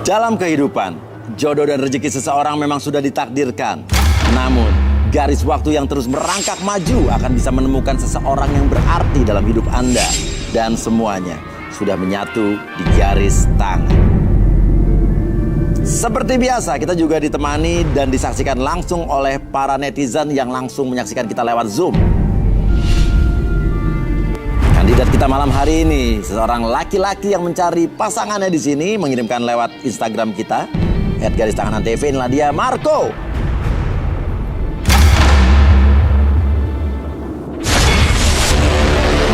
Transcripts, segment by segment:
Dalam kehidupan, jodoh dan rezeki seseorang memang sudah ditakdirkan. Namun, garis waktu yang terus merangkak maju akan bisa menemukan seseorang yang berarti dalam hidup Anda. Dan semuanya sudah menyatu di garis tangan. Seperti biasa, kita juga ditemani dan disaksikan langsung oleh para netizen yang langsung menyaksikan kita lewat Zoom. Kandidat kita malam hari ini, seorang laki-laki yang mencari pasangannya di sini, mengirimkan lewat Instagram kita, @garistanganantv. Inilah dia, Marco.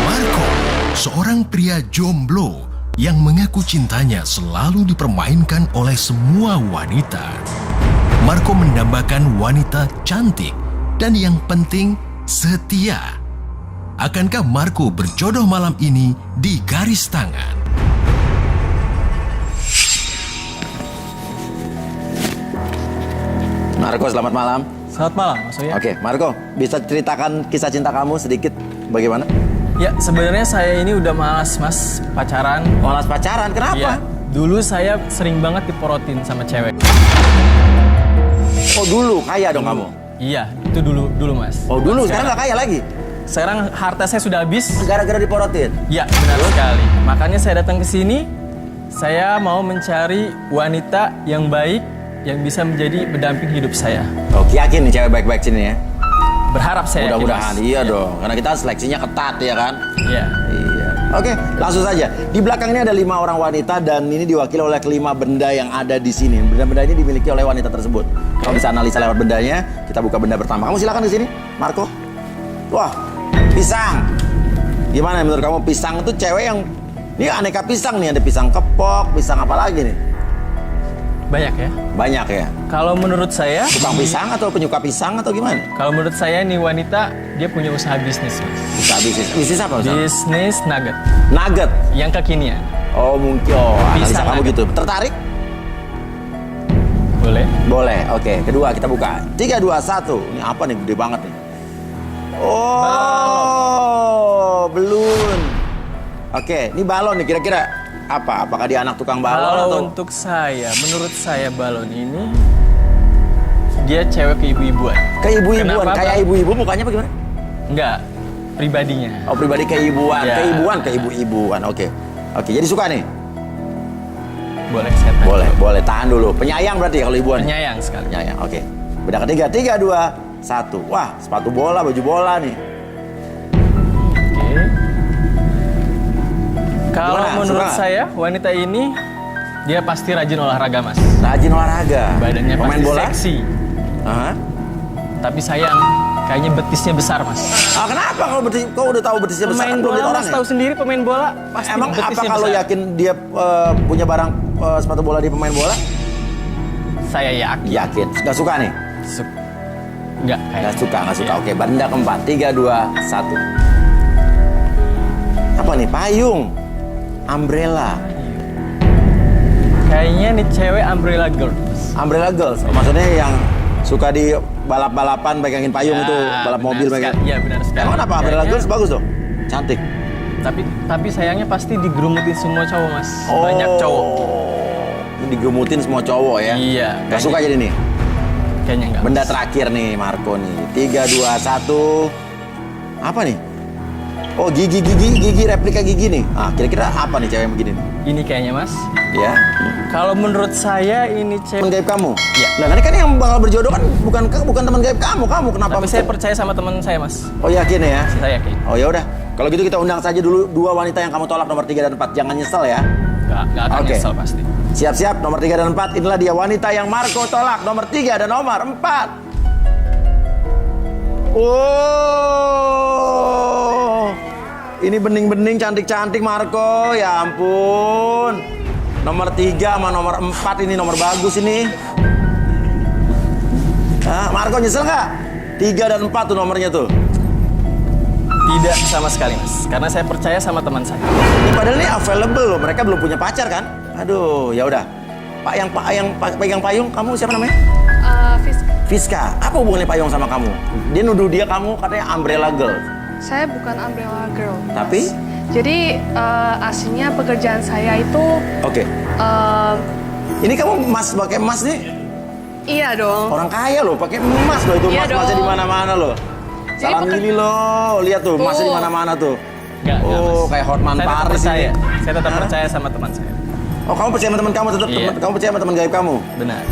Marco, seorang pria jomblo yang mengaku cintanya selalu dipermainkan oleh semua wanita. Marco mendambakan wanita cantik dan yang penting setia. Akankah Marco berjodoh malam ini di garis tangan? Marco, selamat malam. Selamat malam, Mas Oya. Oke, Marco, bisa ceritakan kisah cinta kamu sedikit bagaimana? Ya, sebenarnya saya ini udah malas, Mas, pacaran. Malas pacaran, kenapa? Ya, dulu saya sering banget diporotin sama cewek. Oh dulu, kaya dong kamu? Iya, itu dulu, Mas. Oh dulu, sekarang nggak kaya lagi? Sekarang harta saya sudah habis. Gara-gara diporotin? Ya, benar sekali. Makanya saya datang ke sini, saya mau mencari wanita yang baik, yang bisa menjadi pendamping hidup saya. Oh, yakin nih cewek baik-baik sini ya? Berharap saya. Mudah-mudahan, yakin, Mas. iya dong. Karena kita seleksinya ketat ya kan? Iya. Iya. Oke, langsung saja. Di belakang ini ada 5 orang wanita dan ini diwakili oleh kelima benda yang ada di sini. Benda-benda ini dimiliki oleh wanita tersebut. Kamu bisa analisa lewat bendanya. Kita buka benda pertama. Kamu silakan di sini, Marco. Wah, pisang. Gimana menurut kamu pisang itu cewek yang ini aneka pisang nih, ada pisang kepok, pisang apa lagi nih? Banyak ya. Banyak ya. Kalau menurut saya, Tukang pisang atau penyuka pisang atau gimana? kalau menurut saya nih wanita, dia punya usaha bisnis, Mas. Bisa bisnis. Bisnis apa? Ustaz? Bisnis nugget Nugget. yang kekinian. Oh mungkin. Oh, analisa Pisang kamu nugget. gitu. Tertarik? Boleh? Boleh. Oke. Kedua kita buka. 3, 2, 1. Ini apa nih? Gede banget nih. Oh, belum. Oke. Ini balon nih. Kira-kira apa? Apakah dia anak tukang balon Kalau atau? untuk saya, menurut saya balon ini dia cewek keibu-ibuan. Keibu-ibuan. Kenapa, Kayak Bang? ibu-ibu mukanya bagaimana? Enggak, pribadinya. Oh pribadi keibuan. Ya. Keibu-ibuan. Oke. Oke. Jadi suka nih? Boleh saya tanya? Boleh. Boleh. Tahan dulu. Penyayang berarti ya kalau ibuan? Penyayang sekali. Penyayang. Oke. Beda ketiga. 3, 2, 1. Wah, sepatu bola, baju bola nih. Oke. Kalau Gimana? menurut Suka? saya, wanita ini dia pasti rajin olahraga, Mas. Rajin olahraga. Badannya Pemain pasti bola? seksi. Hah? Tapi sayang, kayaknya betisnya besar, Mas. Ah, kenapa kalau betis, kau udah tahu betisnya besar? Pemain Kan belum lihat bola, orang Mas ya? tahu sendiri pemain bola pasti Emang apa betisnya kalau besar. yakin dia punya barang sepatu bola di pemain bola? Saya yakin. Yakin. Gak suka nih? Enggak, Gak suka. Iya. Oke, benda keempat. 3, 2, 1. Apa nih? Payung. Umbrella. Kayaknya nih cewek umbrella girl. Umbrella girls. Maksudnya yang suka di balap-balapan pegangin payung Ya, itu, balap benar mobil pegang. sekali. Iya, benar sekali. Emang kenapa umbrella Kayaknya- girls bagus dong? Cantik. Tapi sayangnya pasti digerumutin semua cowok, Mas. Banyak cowok. Digemutin semua cowok ya? Iya, Gak suka jadi nih? Kayaknya enggak. Benda terakhir nih Marco nih. 3, 2, 1. Apa nih? Oh gigi replika gigi nih. Ah kira-kira apa nih cewek yang begini nih? Ini kayaknya, Mas. Ya. Kalau menurut saya ini Teman cewek. gaib kamu? Iya. Lah kan yang bakal berjodoh kan bukan teman gaib kamu. Kamu kenapa? Tapi saya percaya sama teman saya, Mas. Oh yakin ya? Saya yakin. Oh ya udah. Kalau gitu kita undang saja dulu 2 wanita yang kamu tolak nomor 3 dan 4. Jangan nyesel ya. Enggak akan Oke. nyesel pasti. Siap-siap nomor 3 dan 4. Inilah dia wanita yang Marco tolak nomor 3 dan nomor 4. Oh. Ini bening-bening cantik-cantik Marco. Ya ampun. Nomor 3 sama nomor 4 ini nomor bagus ini. Hah, Marco nyesel nggak? 3 dan 4 tuh nomornya tuh. Tidak sama sekali, Mas. Karena saya percaya sama teman saya. Ini padahal ini available loh. Mereka belum punya pacar kan? Aduh, ya udah. Pak yang pegang payung, kamu siapa namanya? Fiska. Apa hubungannya payung sama kamu? Dia nuduh dia kamu katanya umbrella girl. Saya bukan umbrella girl. Tapi? Jadi aslinya pekerjaan saya itu Oke. Ini kamu pakai emas nih? Iya dong. Orang kaya loh, pakai emas loh itu Iya emasnya dong. di mana-mana loh. Jadi Salam peker- Lili loh, lihat tuh emasnya di Tuh. mana-mana tuh. Enggak, Mas. Oh, kayak Hotman Saya tetap Paris percaya. ini. Saya tetap Hah? percaya sama teman saya. Oh, kamu percaya sama teman kamu tetap Iya. kamu percaya sama teman gaib kamu? Benar.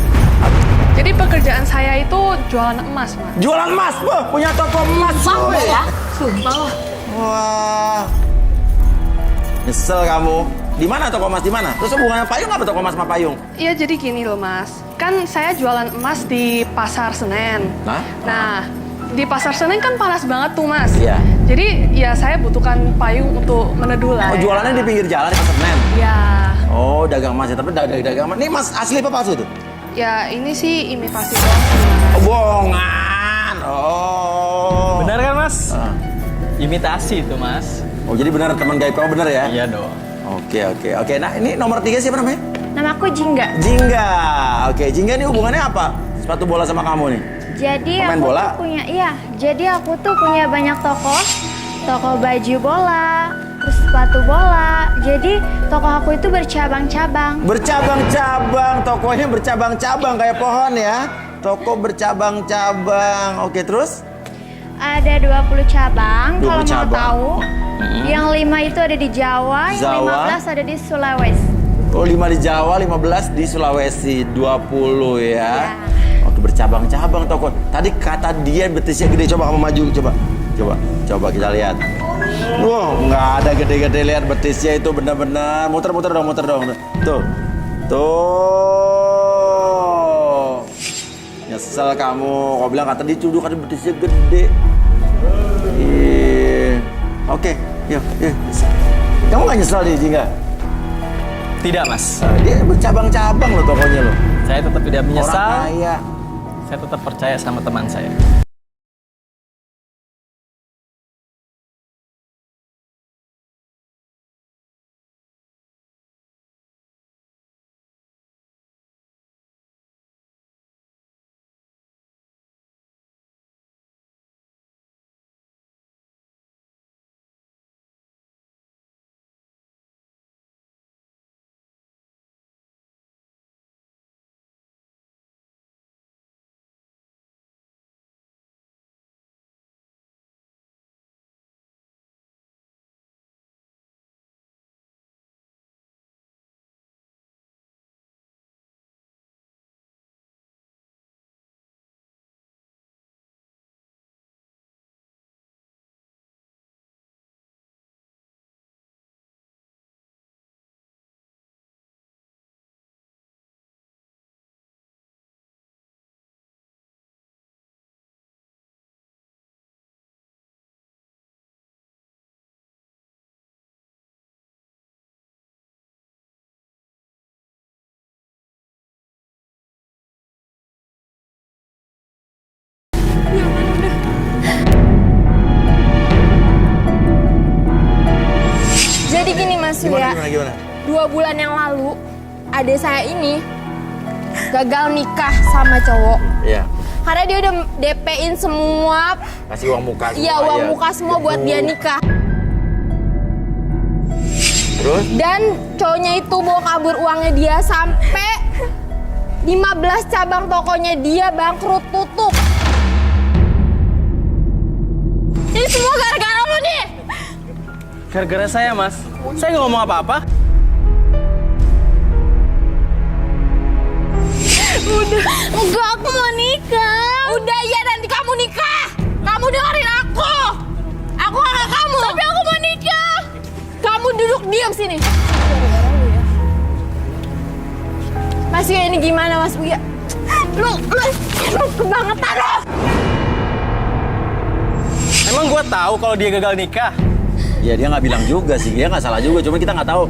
Jadi pekerjaan saya itu jualan emas, Mas. Jualan emas, wah, punya toko emas. Sumpah woy. ya, sumpah lah. Wah. Nyesel kamu. Di mana toko emas di mana? Terus hubungannya payung apa toko emas sama payung? Iya, jadi gini loh, Mas. Kan saya jualan emas di Pasar Senen. Nah, di Pasar Senen kan panas banget tuh, Mas. Iya. Jadi ya saya butuhkan payung untuk meneduh lah. Oh, ya. jualannya di pinggir jalan di Pasar Senen. Ya, Oh, dagang emas ya, tapi dagang emas. Ini emas asli apa palsu tuh? ya ini sih imitasi doang sih, Mas. Oh, bohongan. Oh. Benar kan, Mas? Ah. Imitasi itu, Mas. Oh, jadi benar teman gaib kamu benar ya? Iya dong. Oke. Nah, ini nomor 3 siapa namanya? Namaku Jingga. Jingga. Oke, Jingga ini hubungannya apa? Sepatu bola sama kamu nih? Jadi Pemain aku bola? tuh punya, jadi aku tuh punya banyak toko baju bola, terus sepatu bola. Jadi toko aku itu bercabang-cabang. Bercabang-cabang, tokonya bercabang-cabang kayak pohon ya. Toko bercabang-cabang. Oke, terus? Ada 20 cabang, 20 kalau mau cabang. tahu. Yang 5 itu ada di Jawa, yang Jawa. 15 ada di Sulawesi. Oh, 5 di Jawa, 15 di Sulawesi, 20 ya. Iya. Oke, bercabang-cabang toko. Tadi kata dia betisnya gede, coba kamu maju, coba kita lihat. Wah, nggak ada gede-gede, lihat betisnya itu benar-benar. Muter dong. Tuh. Nyesel kamu. Kau bilang kata dia dituduh kata betisnya gede. Oke, yuk. Kamu nggak nyesel nih, Jingga? Tidak, Mas. Dia bercabang-cabang loh tokonya loh. Saya tetap tidak Orang menyesal. kaya. Saya tetap percaya sama teman saya. Jadi gini Mas Surya, Gimana? 2 bulan yang lalu adik saya ini gagal nikah sama cowok. Iya. Karena dia udah DP-in semua, Kasih uang muka semua. iya uang muka semua buat dia nikah. Terus? Dan cowoknya itu bawa kabur uangnya dia sampai 15 cabang tokonya dia bangkrut tutup. Ini semua gara-gara lu nih. Gara-gara saya, Mas. Saya nggak ngomong apa-apa. Udah, enggak aku mau nikah. Udah ya nanti kamu nikah. Kamu dengerin aku. Aku kakak kamu. Tapi aku mau nikah. Kamu duduk diam sini. Mas Buya ini gimana Mas Buya? Lu kebangetan lu. Emang gua tahu kalau dia gagal nikah. Ya dia nggak bilang juga sih, dia nggak salah juga, cuma kita nggak tahu.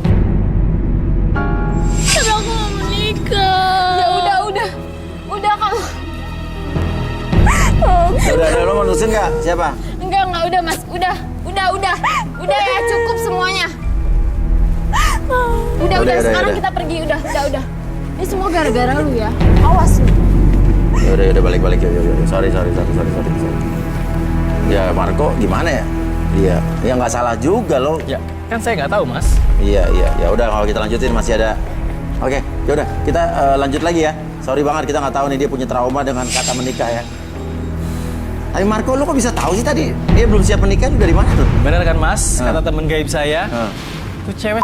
Tapi aku mau menikah. Ya udah kamu. Udah, lo mau nusin nggak? Siapa? Enggak udah Mas, udah ya cukup semuanya. Udah Udah. sekarang kita pergi udah. Ini semua gara-gara lu ya. Awas lu. Ya udah balik yuk. Sorry. Ya Marco gimana ya? Iya, ya nggak salah juga lo. Ya, kan saya nggak tahu, Mas. Iya. Ya udah kalau kita lanjutin masih ada. Oke. Ya udah, kita lanjut lagi ya. Sorry banget kita nggak tahu nih dia punya trauma dengan kata menikah ya. Tapi Marco, lo kok bisa tahu sih tadi dia belum siap menikah dari mana tuh? Bener kan Mas? Kata temen gaib saya, tuh cewek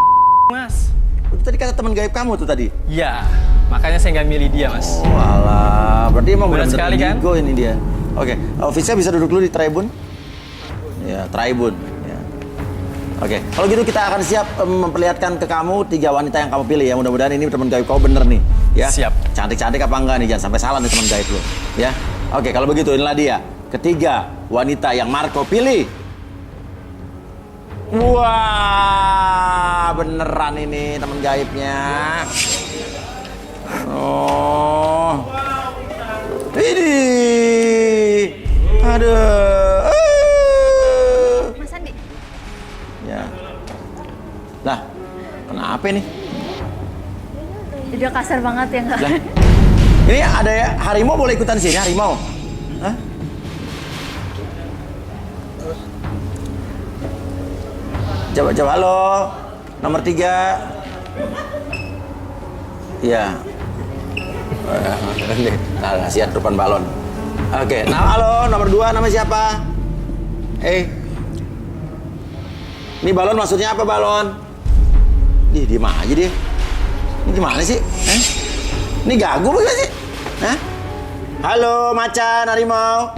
Mas. Itu tadi kata teman gaib kamu tuh tadi. Ya, makanya saya nggak milih dia Mas. Oh alah, berarti emang Berat benar-benar sekali, kan? indigo ini dia. Oke, Visa bisa duduk dulu di tribun. Ya, tribun. Ya. Oke, kalau gitu kita akan siap memperlihatkan ke kamu 3 wanita yang kamu pilih ya. Mudah-mudahan ini teman gaib kamu bener nih. Ya. Siap. Cantik-cantik apa enggak nih? Jangan sampai salah nih teman gaib lo. Ya. Oke, kalau begitu inilah dia. Ketiga wanita yang Marco pilih. Wah, beneran ini teman gaibnya. Oh. Ini. Aduh. Mas Andi. Ya. Lah, kenapa ini? Udah kasar banget ya nggak? Lah. Ini ada ya, harimau boleh ikutan sini, harimau. Hah? Coba halo. Nomor 3. Iya. Nah, kasihan depan balon. Oke, nah halo, nomor 2 nama siapa? Ini balon maksudnya apa balon? Diem aja dia. Ini gimana sih? Ini gagu bukan sih? Hah? Halo, macan, harimau.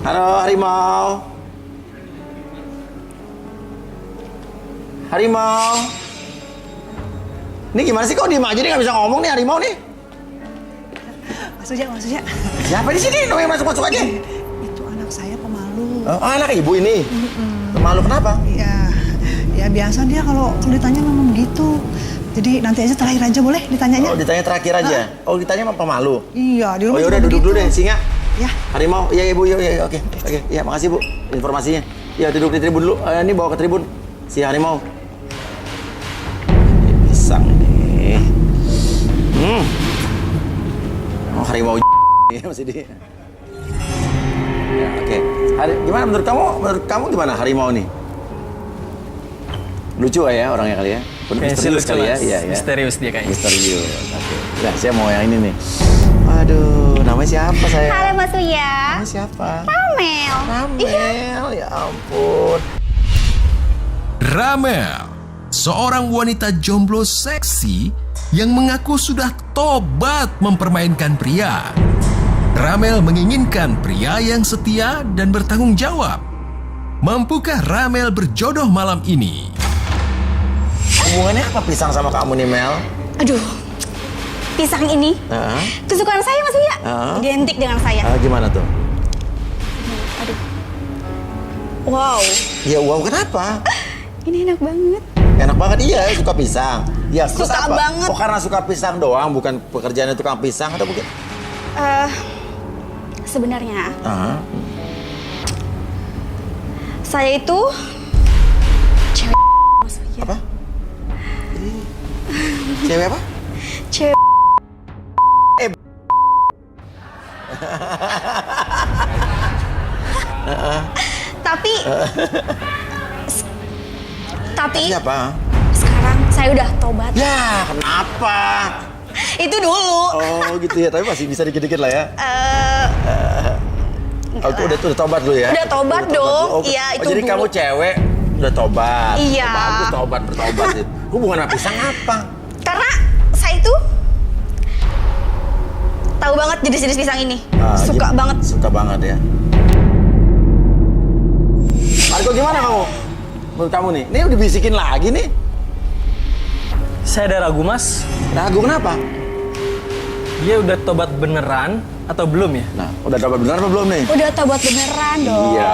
Halo, harimau. Harimau. Ini gimana sih kok diem aja nih nggak bisa ngomong nih harimau nih? Maksudnya. Siapa di sini? Yang masuk aja. Itu anak saya pemalu. Oh, anak ibu ini. Pemalu kenapa? Ya biasa dia kalau ditanya memang begitu. Jadi nanti aja terakhir aja boleh ditanyanya. Oh, ditanya terakhir aja. Oh, ditanya emang pemalu. Iya, di Oh, rumah ya juga udah duduk begitu. dulu deh, singa. Ya. Harimau, iya ibu, iya, oke, ya makasih bu, informasinya. Ya duduk di tribun dulu, ini bawa ke tribun si harimau. Ini pisang ini. Oh harimau masih di. Ya oke. Gimana menurut kamu gimana harimau nih? Lucu ya orangnya kali ya? Misterius kali ya? Iya, ya. Misterius dia kayaknya. Misterius. Oke. Nah, saya mau yang ini nih. Aduh, namanya siapa saya? Halo Mas Uya. Namanya siapa? Ramel. Ramel, ya ampun. Ramel, seorang wanita jomblo seksi yang mengaku sudah tobat mempermainkan pria. Ramel menginginkan pria yang setia dan bertanggung jawab. Mampukah Ramel berjodoh malam ini? Hubungannya apa pisang sama kamu nih, Mel? Aduh, pisang ini kesukaan saya Mas Uya. Identik dengan saya. Gimana tuh? Aduh. Wow. Ya wow, kenapa? Ini enak banget. Enak banget, iya, suka pisang. Ya, terus Suka apa? banget. Oh, karena suka pisang doang, bukan pekerjaannya tukang pisang atau mungkin? Sebenarnya saya itu cewek Mas Uya. Apa? Cewek apa? Cewek. Tapi apa? sekarang saya udah tobat. Ya, kenapa? Itu dulu. Oh, gitu ya, tapi masih bisa dikit-dikit lah ya. Oh, udah tobat lu ya? Udah tobat dong. Oh, Iya, itu jadi dulu. kamu cewek udah tobat. Iya. Bagus bertobat itu. Hubungan sama pisang apa? Karena saya itu tahu banget jenis-jenis pisang ini. Suka banget. Suka banget ya. Marco, gimana kamu? Menurut kamu nih? Ini udah bisikin lagi nih. Saya ada ragu Mas, Ragu kenapa? dia udah tobat beneran atau belum ya? Nah, udah tobat beneran apa belum nih? Udah tobat beneran dong. Iya.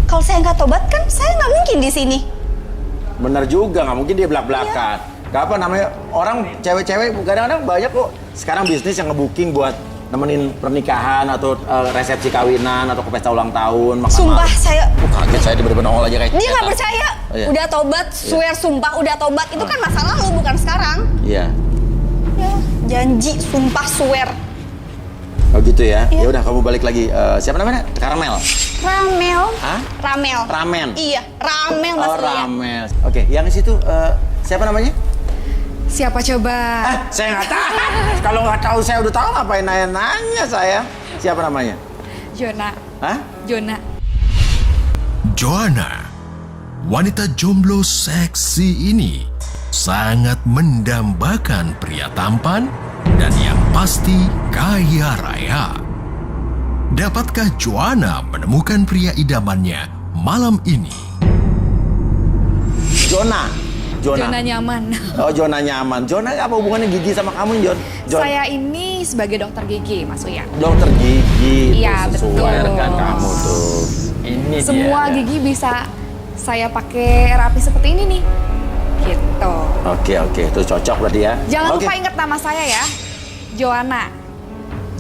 Kalau saya nggak tobat kan saya nggak mungkin di sini. Bener juga, nggak mungkin dia belak-belakan. Gak apa namanya, orang cewek-cewek kadang-kadang banyak kok sekarang bisnis yang nge-booking buat nemenin pernikahan atau resepsi kawinan atau ke pesta ulang tahun. Sumpah saya. Kaget saya bener-bener nongol aja kayak Dia nggak percaya. Oh, iya. Udah tobat, swear sumpah udah tobat. Itu kan masa lalu bukan sekarang. Iya. Ya, janji sumpah swear. Oh gitu ya? Ya udah kamu balik lagi. Siapa namanya? Karamel. Ramel. Hah? Ramel. Ramen. Iya, Ramel Mas Oh, Ria. Ramel. Oke, yang di situ siapa namanya? Siapa coba? Saya nggak tahu. Kalau nggak tahu saya udah tahu ngapain nanya saya. Siapa namanya? Jona. Hah? Jona. Joanna, wanita jomblo seksi ini sangat mendambakan pria tampan dan yang pasti kaya raya. Dapatkah Joanna menemukan pria idamannya malam ini? Jona. Jona nyaman. Oh, Jona nyaman. Jona apa hubungannya Gigi sama kamu, Jon? Saya ini sebagai dokter gigi, Mas Uya. Dokter gigi. Iya, tuh, sesuai betul. dengan kamu tuh. Ini Semua dia. gigi bisa saya pakai rapi seperti ini nih. Gitu. Oke, itu cocok berarti ya. Jangan Oke. lupa ingat nama saya ya. Joanna.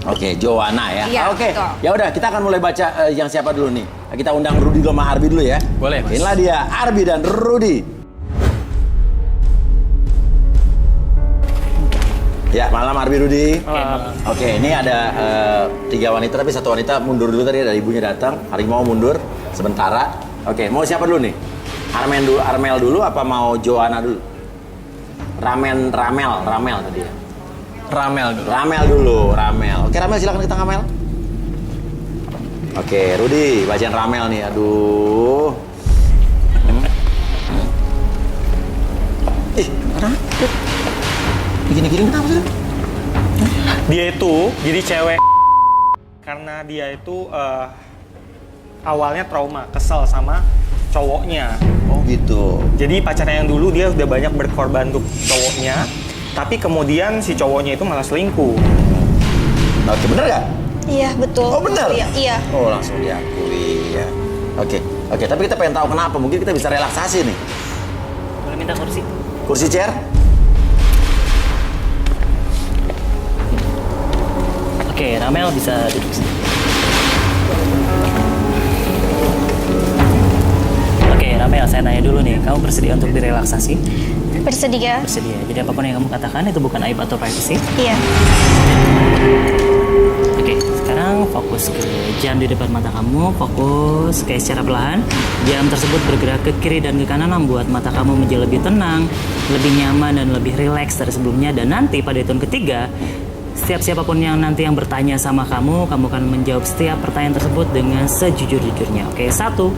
Oke, Joanna ya. Iya, Oke. betul. Ya udah, kita akan mulai baca yang siapa dulu nih. Kita undang Rudy dulu sama Arbi dulu ya. Boleh, Mas. Inilah dia, Arbi dan Rudy. Ya, malam Arbi Rudy. Oke, ini ada 3 wanita, tapi 1 wanita mundur dulu tadi, ada ibunya datang. Harimau mundur sementara. Oke, mau siapa dulu nih? Armel dulu apa mau Joanna dulu? Ramel tadi ya. Ramel dulu. Ramel. Oke, Ramel silakan kita ngamel. Oke, Rudy, bacain Ramel nih. Aduh. Kenapa? Begini-gini kenapa sih? Dia itu jadi cewek karena dia itu awalnya trauma, kesel sama cowoknya. Oh gitu. Jadi pacarnya yang dulu dia udah banyak berkorban untuk cowoknya, tapi kemudian si cowoknya itu malah selingkuh. Oke, bener gak? Iya, betul. Oh bener? Iya. Oh langsung diakui ya. Oke, tapi kita pengen tahu kenapa. Mungkin kita bisa relaksasi nih. Boleh minta kursi? Kursi chair? Oke, Ramel bisa duduk sini. Oke, Ramel, saya nanya dulu nih, kamu bersedia untuk direlaksasi? Bersedia? Bersedia. Jadi apapun yang kamu katakan itu bukan aib atau privacy. Iya. Oke, sekarang fokus ke jam di depan mata kamu, fokus kayak secara perlahan. Jam tersebut bergerak ke kiri dan ke kanan membuat mata kamu menjadi lebih tenang, lebih nyaman dan lebih rileks dari sebelumnya. Dan nanti pada hitungan ketiga, siapapun yang nanti yang bertanya sama kamu akan menjawab setiap pertanyaan tersebut dengan sejujur-jujurnya. Oke, 1,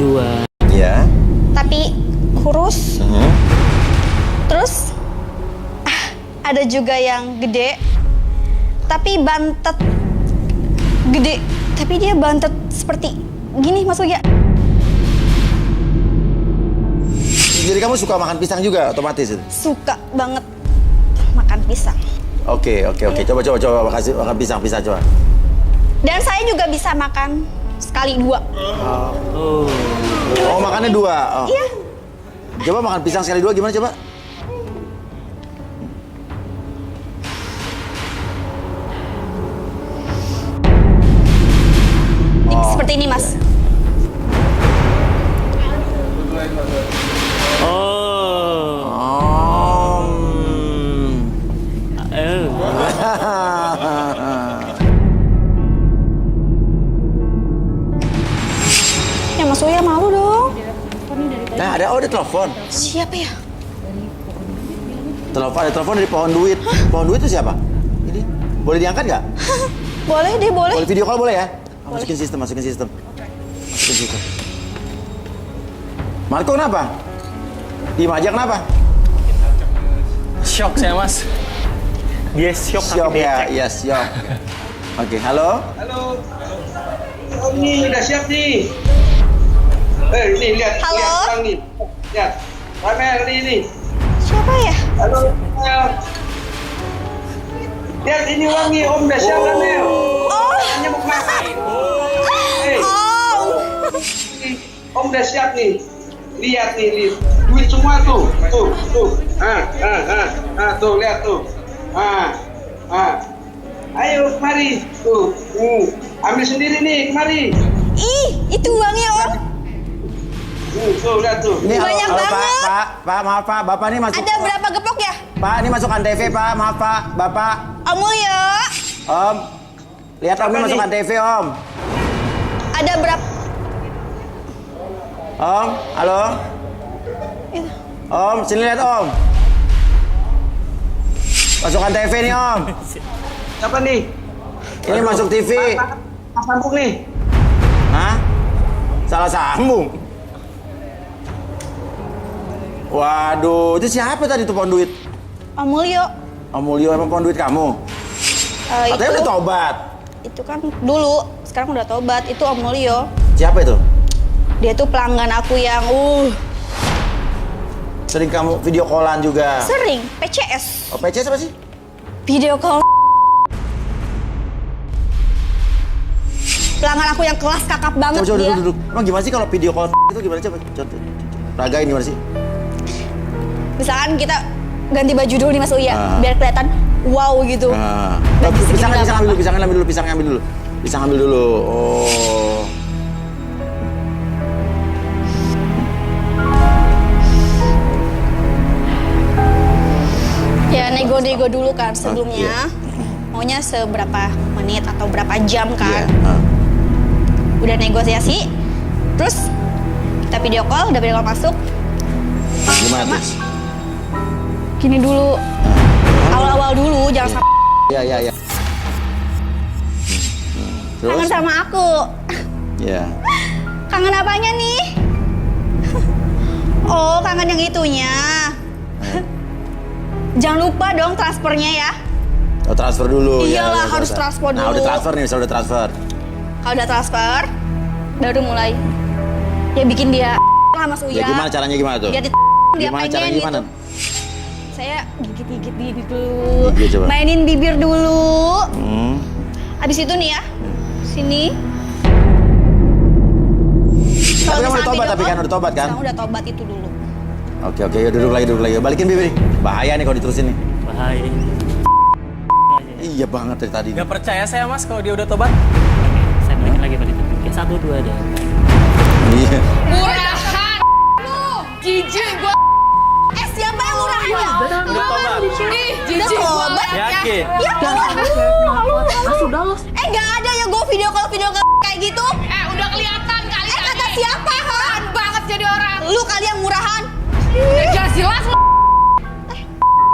2. Ya. Tapi kurus. Terus ada juga yang gede, tapi bantet gede. Tapi dia bantet seperti gini, Mas Uya. Jadi kamu suka makan pisang juga otomatis itu? Suka banget makan pisang. Oke. Coba kasih makan pisang coba. Dan saya juga bisa makan sekali 2. Oh, makannya 2. Oh. Iya. Coba makan pisang sekali 2 gimana coba? Seperti ini, Mas. Ya, Mas Uya malu dong. Nah, ada telepon. Siapa ya? Ada telepon dari pohon duit. Pohon duit itu siapa? Ini boleh diangkat nggak? Boleh deh, boleh. Boleh video call boleh ya? Masukin sistem. Marco kenapa? Diem aja kenapa? Shock saya, Mas. Dia syok Syok tapi ya, becek. iya syok. Oke, halo? Halo. Om nih udah siap nih. Ini lihat. Halo? Lihat sekarang nih. Lihat. Ramel ini. Siapa ya? Halo. Ramel. Lihat ini uang nih, Om udah siap Ramel. Oh. Hanya mau makan. Hei. Om udah siap nih. Lihat nih. Duit semua tuh. Tuh. Tuh, lihat tuh. Ayo, mari. Tuh. Ambil sendiri nih, kemari. Ih, itu uangnya, Om. Tuh, lihat tuh. Ini Banyak banget. Pak, maaf Pak, Bapak ini masuk. Ada berapa gepok ya? Pak, ini masuk Antv Pak, maaf Pak, Bapak. Om Mulyo. Om, Lihat Om ini masukkan TV, Om. Ada berapa? Om, halo? Om, sini lihat Om. Masukkan TV nih Om. Siapa nih? Ini masuk TV. Sambung nih. Hah? Salah sambung. Waduh, itu siapa tadi tuh pohon duit? Om Mulyo. Om Mulyo emang pohon duit kamu? Katanya udah tobat. Itu kan dulu, sekarang udah tobat. Itu Om Mulyo. Siapa itu? Dia tuh pelanggan aku yang Sering kamu video callan juga? sering PCS. Oh, PC siapa sih? Video call. Pelanggan aku yang kelas kakap banget Coba dia. duduk. Emang gimana sih kalau video call itu gimana coba? Contoh. Ragain gimana sih? Misalkan kita ganti baju dulu nih Mas Uya, biar kelihatan wow gitu. Pisang ngambil dulu. Pisang ngambil dulu. Oh. Ya nego-nego dulu kan sebelumnya. Maunya seberapa menit atau berapa jam kan. Udah negosiasi. Terus kita video call, udah video call masuk. Gimana tuh? Gini dulu. Awal-awal dulu jangan sampai Iya. Terus? kangen sama aku. Iya. Kangen apanya nih? Oh, kangen yang itunya. Jangan lupa dong transfernya ya. Oh, transfer dulu. Iyalah, ya, harus transfer Nah, dulu. udah transfer nih, misalnya udah transfer. Kalau udah transfer, baru mulai. Ya bikin dia lah Mas Uya. Ya gimana caranya gimana tuh? Biar dia Gimana pengen caranya gimana? gitu. Saya gigit-gigit gini dulu. Gigit coba. Mainin bibir dulu. Hmm. Abis itu nih ya, sini. Tapi kamu udah misalnya tobat video tapi kan call, udah tobat kan? Sekarang udah tobat itu dulu. Oke, ya duduk lagi. Balikin bibir nih. Bahaya nih kalau diterusin nih. Bahaya. Iya banget dari tadi. Gak percaya saya Mas kalau dia udah tobat? Saya balikin lagi Pak. Oke, 1, 2 deh. Iya. Murahan! Jijik gua. Siapa yang murahan ya? Udah tobat. Udah tobat? Yakin? Ya sudah loh. Nggak ada ya gue video call kayak gitu. Udah kelihatan kali. Kata siapa ha? Murahan banget jadi orang. Lu kali yang murahan. Jelas lu.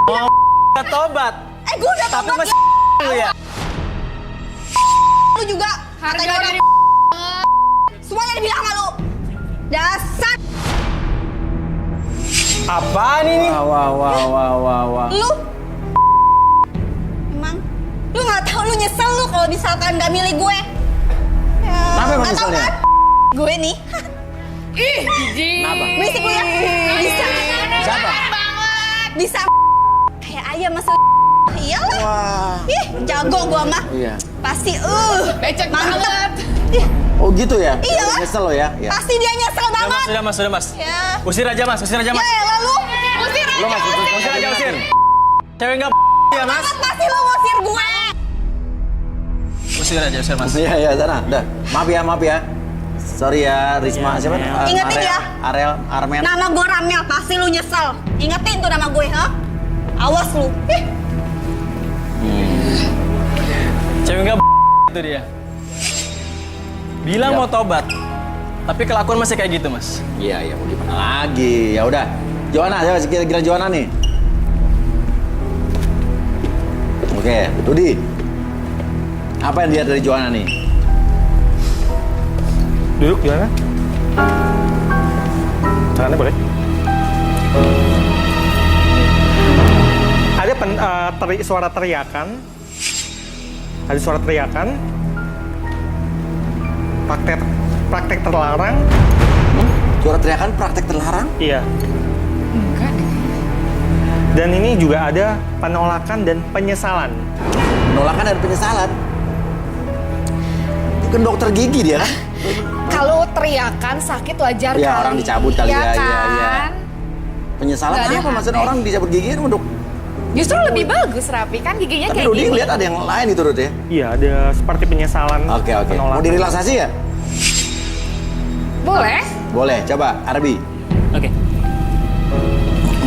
Udah tobat. Gue udah Tapi tobat masih lu ya? lu juga. Harga Katanya orang diri semuanya dibilang sama lu. Dasar Apaan ini? Wah. lu. Emang lu nggak tahu lu nyesel lu kalau misalkan nggak milih gue. Ya, Kenapa emang nggak tahu nyeselnya? kan? Gue nih. Ih, jijik. Kenapa? Berisik lu ya. Bisa. Siapa? Bisa. Kayak ayam masuk. Iyalah. Wah. Ih, jago gua mah. Iya. Pasti Becek mantep. banget. Ih, Oh gitu ya? Iya lah. Nyesel lo ya? Iya. pasti dia nyesel banget. Sudah mas. Ya. Usir aja mas. Ya lalu. Usir Lo aja. masuk Usir aja, usir. Cewek nggak ya mas? Pasti lo ngusir gue. Usir mas. Iya, sana. Udah. Maaf ya. Sorry ya, Risma. Siapa? Ingetin ya. Armen. Nama gue Ramel, pasti lu nyesel. Ingetin tuh nama gue, ha? Awas lu. Ih. Cewek nggak itu dia. Bilang mau tobat, tapi kelakuan masih kayak gitu mas. Iya, mau gimana lagi? Ya udah. Joanna, coba kira-kira Joanna nih. Oke, Rudi. Apa yang dilihat dari Joanna nih? Duduk gimana? Tangannya boleh? Ada suara teriakan. Ada suara teriakan. Praktek terlarang. Suara teriakan praktek terlarang? Iya. Dan ini juga ada penolakan dan penyesalan. Penolakan dan penyesalan. Bukan dokter gigi dia kan? Kalau teriakan sakit wajar Ya kali. orang dicabut kali ya. kan? Penyesalan Nggak ada apa? yang Maksudnya aneh. orang dicabut gigi kan untuk. Justru lebih bagus Rapi kan giginya Tapi kayak Rudi gini. ngeliat ada yang lain itu Rudi ya? Iya, ada seperti penyesalan. Oke. penolakan. Mau direlaksasi ya? Boleh? Boleh, coba Arbi.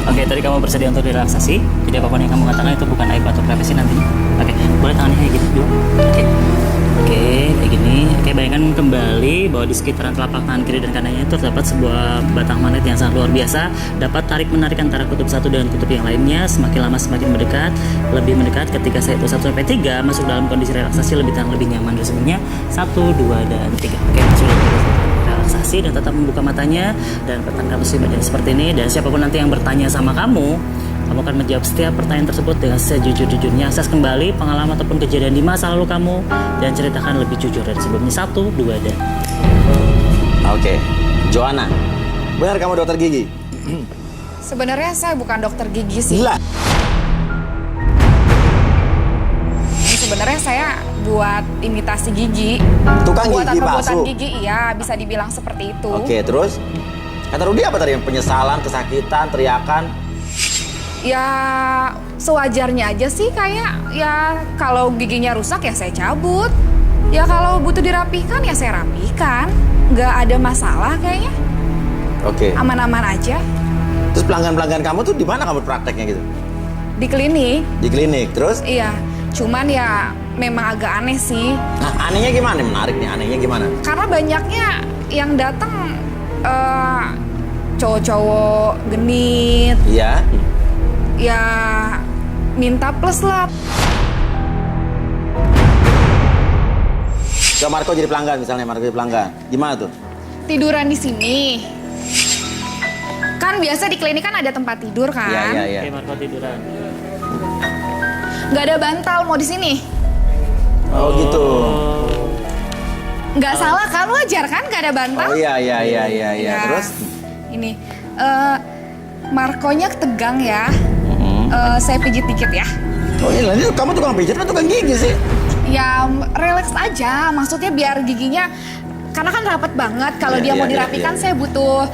Oke, tadi kamu bersedia untuk direlaksasi. Jadi apapun yang kamu katakan itu bukan aib atau privasi nantinya. Oke, boleh tangannya kayak gitu dulu. Oke. Oke, kayak gini. Oke, bayangkan kembali bahwa di sekitaran telapak tangan kiri dan kanannya itu terdapat sebuah batang magnet yang sangat luar biasa. Dapat tarik-menarik antara kutub satu dengan kutub yang lainnya. Semakin lama semakin mendekat, lebih mendekat. Ketika saya itu 1-3 masuk dalam kondisi relaksasi lebih tenang, lebih nyaman. Resumenya 1, 2, dan 3. Oke, masuk dalam kondisi relaksasi dan tetap membuka matanya dan pertahankan posisi badan seperti ini. Dan siapapun nanti yang bertanya sama kamu akan menjawab setiap pertanyaan tersebut dengan sejujur-jujurnya. Akses kembali pengalaman ataupun kejadian di masa lalu kamu dan ceritakan lebih jujur dari sebelumnya. 1, 2, dan. Oke, Joanna, benar kamu dokter gigi? Sebenarnya saya bukan dokter gigi sih. Gila. Sebenarnya saya buat imitasi gigi. Tukang Buatan gigi pembuatan palsu. gigi, iya bisa dibilang seperti itu. Oke, terus? Kata Rudy apa tadi? Penyesalan, kesakitan, teriakan? Ya sewajarnya aja sih, kayak ya kalau giginya rusak ya saya cabut. Ya kalau butuh dirapihkan ya saya rapihkan. Nggak ada masalah kayaknya. Oke. Aman-aman aja. Terus pelanggan-pelanggan kamu tuh di mana kamu prakteknya gitu? Di klinik. Di klinik, terus? Iya. Cuman ya memang agak aneh sih. Nah, anehnya gimana? Menarik nih, anehnya gimana? Karena banyaknya yang datang cowok-cowok genit. Iya. Ya minta plus lah. Coba Marco jadi pelanggan misalnya, Marco jadi pelanggan. Gimana tuh? Tiduran di sini. Kan biasa di klinik kan ada tempat tidur kan? Iya, iya, iya. Oke, Marco tiduran. Nggak ada bantal, mau di sini. Oh, gitu. Nggak salah kan, wajar kan nggak ada bantal? Oh iya, iya, iya, iya, iya. Ya. Terus? Ini, Markonya tegang ya. Saya pijit dikit ya. Oh iya, ini kamu tukang pijat atau tukang gigi sih? Ya relax aja, maksudnya biar giginya, karena kan rapat banget. Kalau Iya, dia iya, mau iya, dirapikan, iya. saya butuh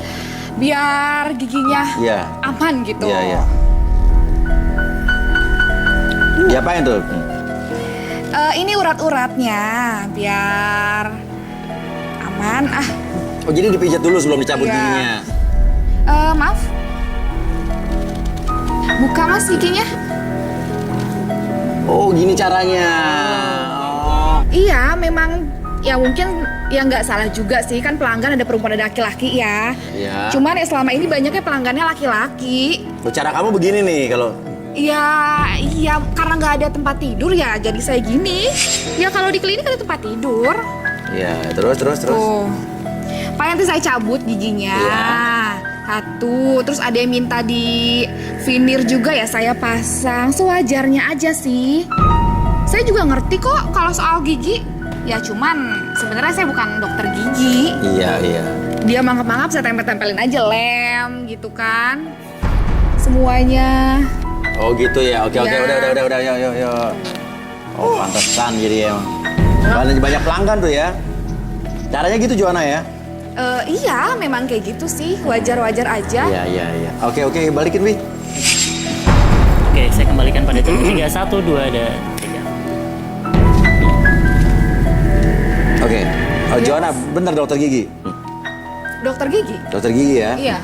biar giginya Iya. aman gitu. Iya, iya. Diapain tuh? Ini urat-uratnya, biar aman. Oh, jadi dipijat dulu sebelum dicabut Iya. giginya? Maaf. Buka mas giginya. Oh, gini caranya. Oh. Iya, memang ya mungkin ya nggak salah juga sih, kan pelanggan ada perempuan ada laki-laki ya. Iya. Cuman ya selama ini banyaknya pelanggannya laki-laki. Oh, cara kamu begini nih kalau... Ya, iya karena nggak ada tempat tidur ya jadi saya gini. Ya kalau di klinik ada tempat tidur. Iya, terus. Tuh. Pak nanti saya cabut giginya. Iya. 1, terus ada yang minta di veneer juga ya saya pasang. Sewajarnya aja sih. Saya juga ngerti kok kalau soal gigi. Ya cuman sebenarnya saya bukan dokter gigi. Iya, iya. Dia mangap-mangap saya tempel-tempelin aja lem gitu kan. Semuanya. Oh gitu ya, oke, Ya. udah, yuk. Oh, pantesan jadi emang. Banyak pelanggan tuh ya. Caranya gitu Joanna ya? Iya memang kayak gitu sih, wajar-wajar aja. Iya. Oke, balikin Wi. Oke, saya kembalikan pada itu. 3, 1, 2, dan 3. Oke. Oh, Joanna, bener dokter gigi? Dokter gigi? Dokter gigi ya? Iya.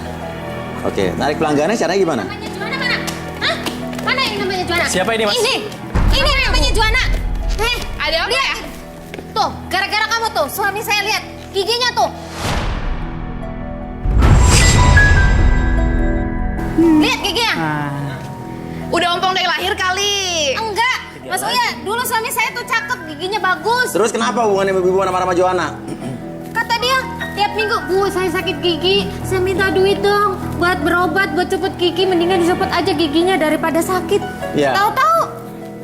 Oke, narik pelanggannya caranya gimana? Juana mana? Hah? Mana yang namanya Juana? Siapa ini, Mas? Ini yang namanya Juana. Ada apa ya? Tuh, gara-gara kamu tuh, suami saya lihat giginya tuh. Lihat giginya. Udah ompong dari lahir kali. Enggak. Mas Uya, dulu suami saya tuh cakep, giginya bagus. Terus kenapa hubungannya ibu sama sama Joanna? Kata dia, tiap minggu, Bu, saya sakit gigi, saya minta duit dong buat berobat, buat cepet gigi, mendingan dicopot aja giginya daripada sakit. Iya. Tahu-tahu,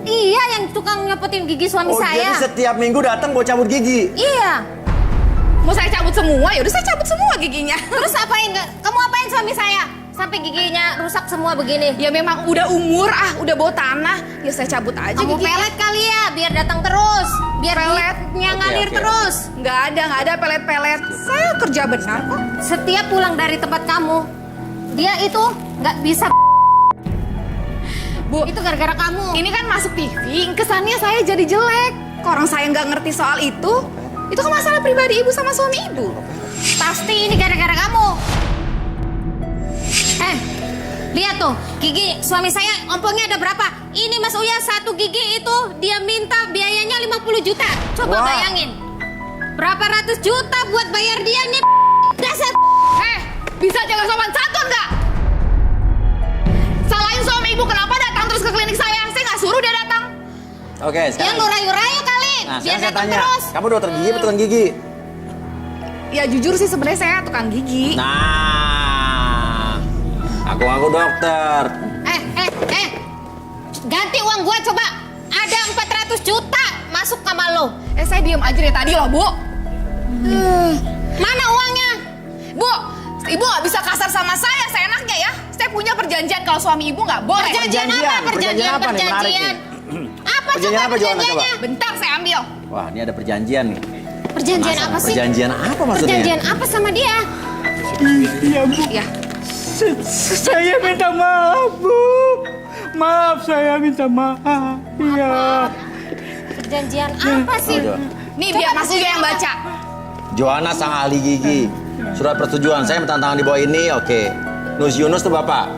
iya yang tukang nyopotin gigi suami Oh, saya. jadi setiap minggu datang buat cabut gigi? Iya. Mau saya cabut semua? Ya udah saya cabut semua giginya. Terus apain? Kamu apain suami saya? Sampai giginya rusak semua begini. Ya memang udah umur, udah bau tanah. Ya saya cabut aja Kamu giginya. pelet kali ya, biar datang terus. Biar Pelet? duitnya ngalir Oke. terus. Nggak ada pelet-pelet. Saya kerja benar kok. Setiap pulang dari tempat kamu, dia itu nggak bisa. Bu, Itu gara-gara kamu. ini kan masuk TV, kesannya saya jadi jelek. Kok orang saya nggak ngerti soal itu kan masalah pribadi ibu sama suami ibu. Pasti ini gara-gara kamu. Lihat tuh, gigi suami saya ompongnya ada berapa? Ini Mas Uya, 1 gigi itu dia minta biayanya 50 juta. Coba Wah. bayangin. Berapa ratus juta buat bayar dia nih? Dasar. Bisa jaga sopan santun nggak? Salahin suami ibu kenapa datang terus ke klinik saya? Saya nggak suruh dia datang. Oke, Dia sekarang. ngurayu-rayu kali. Nah, Biar sekarang saya datang tanya, terus. kamu dokter gigi atau tukang gigi? Ya jujur sih sebenarnya saya tukang gigi. Nah, aku ngaku dokter. Ganti uang gua coba. Ada 400 juta masuk sama lo. Saya diem aja dari tadi loh, Bu. Mana uangnya? Bu, ibu nggak bisa kasar sama saya enaknya ya. Saya punya perjanjian kalau suami ibu nggak boleh. Perjanjian apa? Perjanjian apa nih? Menarik nih. Apa Perjanjian coba apa, Joanna, perjanjiannya? coba? Bentar saya ambil. Wah, ini ada perjanjian nih. Perjanjian Masa? apa sih? Perjanjian apa maksudnya? Perjanjian apa sama dia? Iya, Bu. Ya. Saya minta maaf, Bu. Maaf, saya minta maaf. Iya. Perjanjian apa sih? Oh, Nih biar Mas Uya yang baca. Joanna sang ahli gigi. Surat persetujuan saya minta tangan di bawah ini, oke. Nus Yunus tuh Bapak.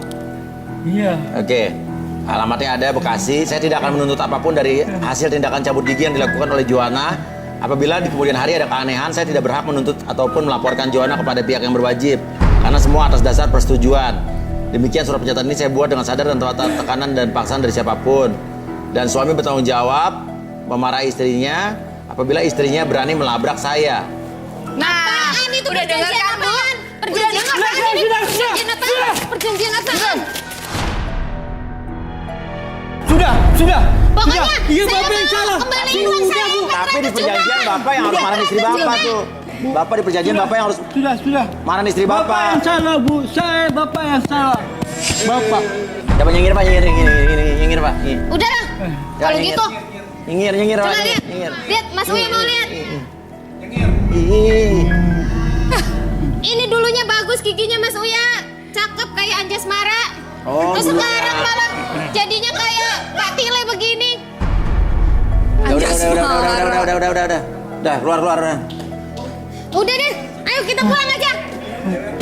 Iya. Oke. Alamatnya ada Bekasi. Saya tidak akan menuntut apapun dari hasil tindakan cabut gigi yang dilakukan oleh Joanna. Apabila di kemudian hari ada keanehan, saya tidak berhak menuntut ataupun melaporkan Joanna kepada pihak yang berwajib. Karena semua atas dasar persetujuan. Demikian surat pernyataan ini saya buat dengan sadar dan tanpa tekanan dan paksaan dari siapapun. Dan suami bertanggung jawab memarahi istrinya apabila istrinya berani melabrak saya. Nah, Apaan itu udah dengar perjanjian kan, Bu? apaan? Perjanjian apaan ini? Perjanjian apaan? Perjanjian apaan? Sudah. Pokoknya Iya, saya Bapak yang mau salah. kembaliin uang saya. Tapi di perjanjian Bapak yang harus marahin istri Bapak tuh. Bapak di perjanjian Bapak yang harus Sudah. marahin istri Bapak Bapak. yang salah, Bu. Bapak yang salah. Bapak. Coba nyengir Pak, nyengir Pak. Nih. Udah lah. Ya, Kalau nyengir. gitu, Nyengir Pak. coba lihat. Nyengir. Lihat, Mas Uya mau lihat. Ih. Ini dulunya bagus giginya Mas Uya. Cakep kayak Anjasmara. Oh, Terus dulu sekarang ya. malah jadinya kayak Pak Tile begini. Ya udah. Udah, keluar. Udah deh, ayo kita pulang aja.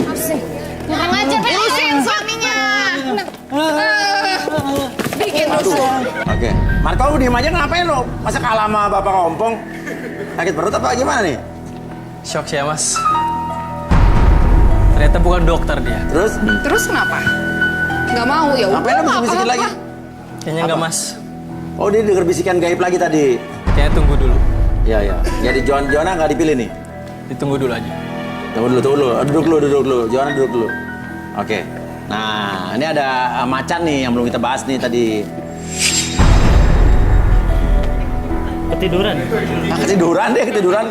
Asik. Kurang aja kan. Urusin suaminya. Bikin rusuh. Oke. Marco, lu diem aja ngapain lo? Masa kalah sama Bapak Ngompong? Sakit perut apa gimana nih? Shock saya, Mas. Ternyata bukan dokter dia. Terus kenapa? Nggak mau ya udah. Ngapain lo nggak bisik-bisikin apa-apa. lagi? Kayaknya enggak, Mas. Oh, dia denger bisikan gaib lagi tadi. Kayaknya tunggu dulu. Iya. Jadi Joanna nggak dipilih nih? Ditunggu dulu aja. Tunggu dulu. Duduk dulu. Joanna duduk dulu. Oke. Nah, ini ada macan nih yang belum kita bahas nih tadi. Ketiduran. Ketiduran. Ketiduran.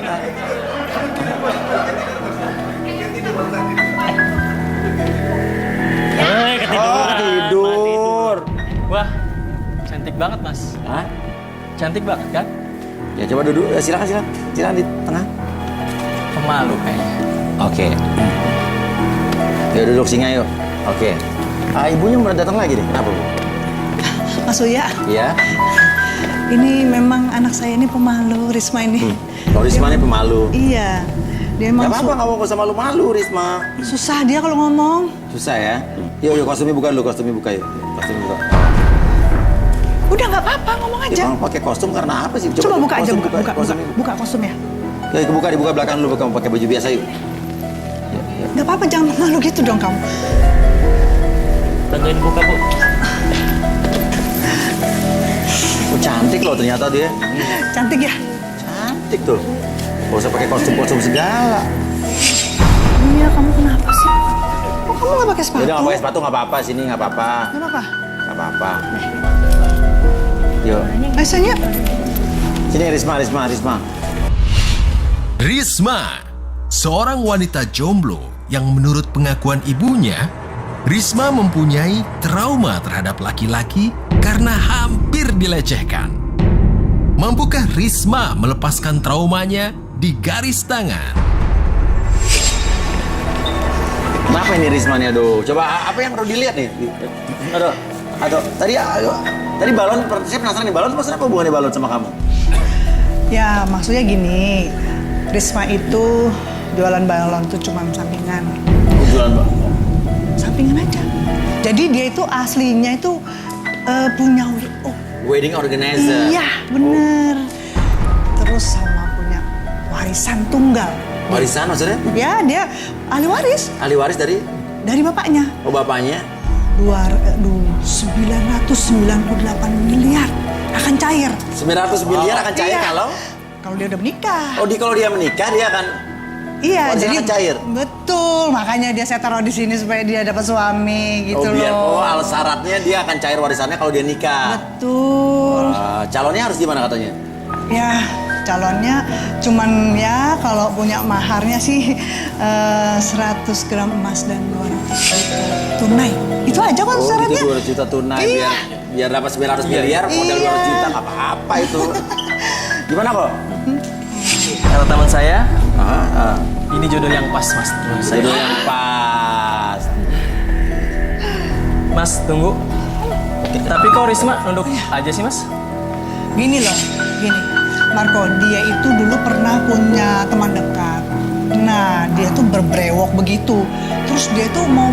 Tidur. Wah, cantik banget, Mas. Hah? Cantik banget kan? Ya coba duduk. Silakan di tengah. Pemalu kayaknya. Oke. Yuk duduk singa yuk. Oke. Ibunya mau datang lagi nih. Kenapa, Bu? Mas Uya, Iya. ini memang anak saya ini pemalu, Risma ini. Kalau Risma ini pemalu. Iya, dia Gak emang apa-apa, nggak mau usah malu-malu, Risma. susah dia kalau ngomong. Susah ya? Yuk, kostumnya buka dulu, Kostumnya buka. Udah nggak apa-apa, ngomong Ya, aja. Bang, pakai kostum karena apa sih? Coba buka aja, buka kostumnya. kostum ya. Ya, dibuka belakang dulu, kamu pakai baju biasa yuk. Nggak apa-apa, jangan malu gitu dong kamu. Bantuin buka, Bu. Oh, cantik loh ternyata dia. Cantik ya? Cantik tuh. Gak usah pakai kostum segala. Iya, kamu kenapa sih? Kok kamu nggak pakai sepatu? Udah nggak pakai sepatu nggak apa-apa, sini nggak apa-apa. Nggak apa-apa. Nggak apa-apa. Yuk. Sini. Sini Risma. Risma, seorang wanita jomblo yang menurut pengakuan ibunya, Risma mempunyai trauma terhadap laki-laki karena hampir dilecehkan. Mampukah Risma melepaskan traumanya di garis tangan? Kenapa ini Risma nih? Aduh, coba apa yang perlu dilihat nih? Aduh, tadi balon, saya penasaran nih, balon itu maksudnya apa hubungannya balon sama kamu? Ya, maksudnya gini, Risma itu jualan balon tuh cuma sampingan. Jualan balon? Sampingan aja. Jadi dia itu aslinya itu punya Wedding organizer. Iya, bener. Terus sama punya warisan tunggal. Warisan maksudnya? Ya, dia ahli waris Ahli waris dari bapaknya. oh bapaknya. 998 miliar akan cair. 900 miliar akan cair Iya. kalau dia udah menikah. kalau dia menikah dia akan Iya, warisan jadi akan cair. Betul, makanya dia saya taruh di sini supaya dia dapat suami gitu biar loh. syaratnya dia akan cair warisannya kalau dia nikah. Betul. Calonnya harus gimana katanya? Ya, calonnya cuman ya kalau punya maharnya sih 100 gram emas dan 200 juta tunai. Itu aja kan syaratnya. Itu 200 juta tunai Iya. biar dapat 900 miliar modal 200 juta nggak apa-apa itu. Gimana kok? Kata teman saya, ini jodoh yang pas, Mas. Jodoh yang pas. Mas, tunggu. Tapi kok Risma nunduk aja sih, Mas? Gini loh, gini. Marco, dia itu dulu pernah punya teman dekat. Nah, dia tuh berbrewok begitu. Terus dia tuh mau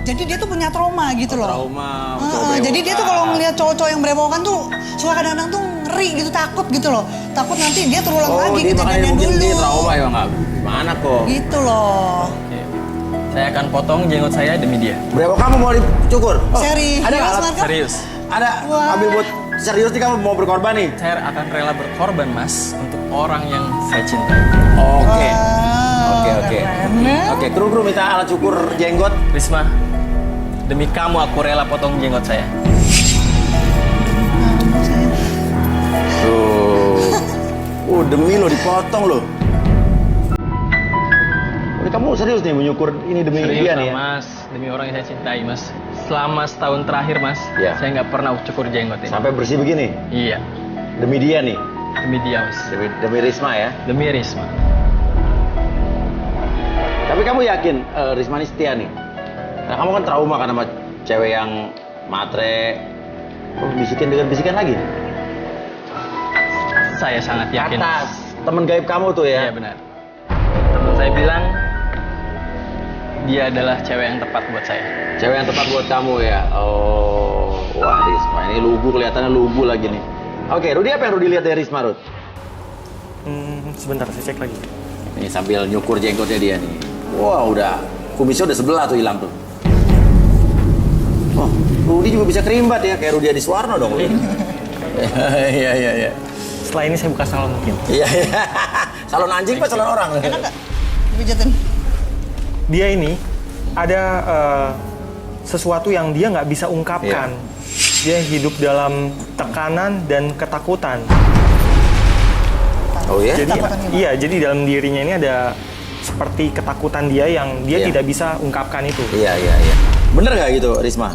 jadi dia tuh punya trauma gitu loh. Trauma. Jadi dia tuh kalau ngeliat cowok-cowok yang brewokan tuh suka kadang-kadang tuh ngeri gitu, takut gitu loh. Takut nanti dia terulang lagi dia makanya kejadiannya mungkin dulu. dia trauma ya nggak? Gimana kok? Gitu loh. Oke. Saya akan potong jenggot saya demi dia. Brewok kamu mau dicukur? Serius, Ada nggak alat? Marco? Serius. Ada. Wah. Ambil buat serius nih kamu mau berkorban nih? Saya akan rela berkorban, Mas, untuk orang yang saya cintai. Oke. Wow, Oke. keren. Oke, kru minta alat cukur jenggot. Risma, demi kamu aku rela potong jenggot saya. Tuh. Demi lo dipotong lo. Ini kamu serius nih menyukur ini demi Serius dia lah, nih ya? Mas, demi orang yang saya cintai, Mas. Selama setahun terakhir, Mas, Iya. saya nggak pernah cukur jenggot ini. Sampai bersih begini? Iya, Demi dia nih? demi dia, Mas. Demi Risma ya? Demi Risma. Tapi kamu yakin Risma ini setia nih? Nah, kamu kan trauma kan sama cewek yang matre. Oh, bisikin dengan bisikan lagi? Saya sangat yakin. Atas temen gaib kamu tuh ya? Iya, benar. Teman saya bilang, dia adalah cewek yang tepat buat saya. Cewek yang tepat buat kamu ya? Oh, wah Risma ini lugu, kelihatannya lugu lagi nih. Oke, Rudi apa yang Rudi lihat dari Risma, Rud? Sebentar, saya cek lagi. Nih sambil nyukur jenggotnya dia nih. Wah, udah kumisnya udah sebelah tuh hilang tuh. Oh, Rudi juga bisa kerimbat ya, kayak Rudi Adiswarno dong. Iya. Setelah ini saya buka salon mungkin. Iya. Salon anjing apa salon orang? Enak gak? Dipijatin. Dia ini ada sesuatu yang dia nggak bisa ungkapkan. Dia hidup dalam tekanan dan ketakutan. Oh ya? Jadi, Ketakutan gimana? iya, jadi dalam dirinya ini ada seperti ketakutan dia yang dia Iya. tidak bisa ungkapkan itu. Iya. Bener nggak gitu, Risma?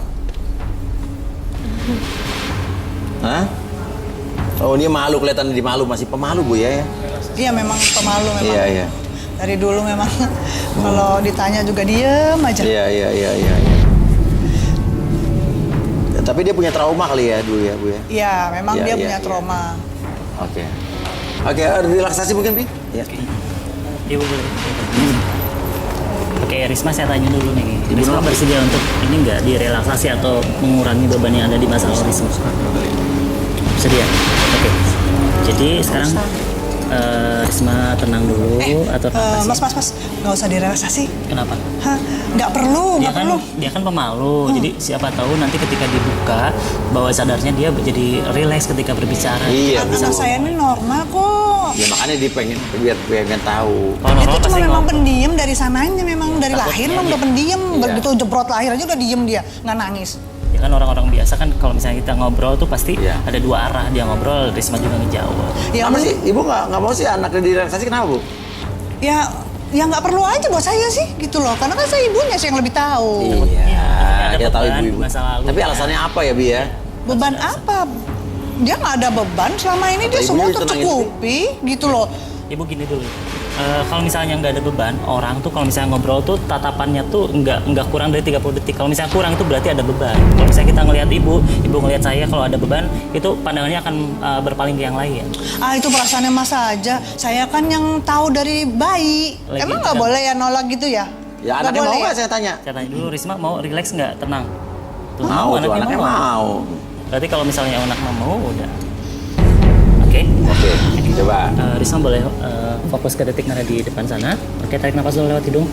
Hah? Oh, dia malu, kelihatan dia malu, masih pemalu Bu ya? Iya memang pemalu memang. Iya. Dari dulu memang kalau ditanya juga diem aja. Iya. Ya, tapi dia punya trauma kali ya dulu ya, Bu ya? Iya, memang Iya, dia iya, punya iya. trauma. Oke, relaksasi mungkin, Pi? Ya. Ibu boleh. Oke, Risma saya tanya dulu nih. Ibu Risma kenapa? bersedia untuk ini nggak direlaksasi atau mengurangi beban yang ada di masalah Risma? Bersedia? Oke. Jadi sekarang Risma tenang dulu atau apa sih? Mas, nggak usah direlaksasi. Kenapa? Hah, nggak perlu. Dia kan pemalu, jadi siapa tahu nanti ketika dibuka bawah sadarnya dia jadi rileks ketika berbicara. Iya, Anak saya ini normal kok. Ya makanya dia pengen tahu. Kalau Itu normal cuma pasti memang ngomong. pendiam dari sananya, memang dari Takutnya lahir memang dia. udah pendiam. Iya. Begitu jebrot lahir aja udah diem dia, nggak nangis. Ya kan orang-orang biasa kan kalau misalnya kita ngobrol tuh pasti Iya. ada dua arah, dia ngobrol, Risma juga ngejawab. Ya, Kenapa sih? Ibu nggak mau sih anaknya direlaksasi, kenapa, Bu? ya nggak perlu aja buat saya sih, gitu loh. Karena kan saya ibunya sih yang lebih tahu. Iya, ada kita tahu beban ibu-ibu. di masa lalu. Tapi alasannya apa ya, Bi ya? Beban apa? Dia nggak ada beban. Selama ini dia Ibunya semua ditenangin tercukupi, gitu loh. Ibu gini dulu, kalau misalnya nggak ada beban, orang tuh kalau misalnya ngobrol tuh tatapannya tuh nggak kurang dari 30 detik. Kalau misalnya kurang itu berarti ada beban. Kalau misalnya kita ngelihat ibu ngelihat saya, kalau ada beban itu pandangannya akan berpaling ke yang lain. Ah, itu perasaannya Mas aja. Saya kan yang tahu dari bayi. Lagi Emang itu nggak kan- boleh ya nolak gitu ya? Ya Nggak anaknya mau boleh nggak ya? saya tanya? Saya tanya dulu, Risma mau relax nggak? Tenang. Tuh, Mau tuh anaknya mau. Berarti kalau misalnya anak mau, udah. Oke. Oke, coba. Risma boleh fokus ke detik nada di depan sana. Oke, tarik nafas dulu lewat hidung.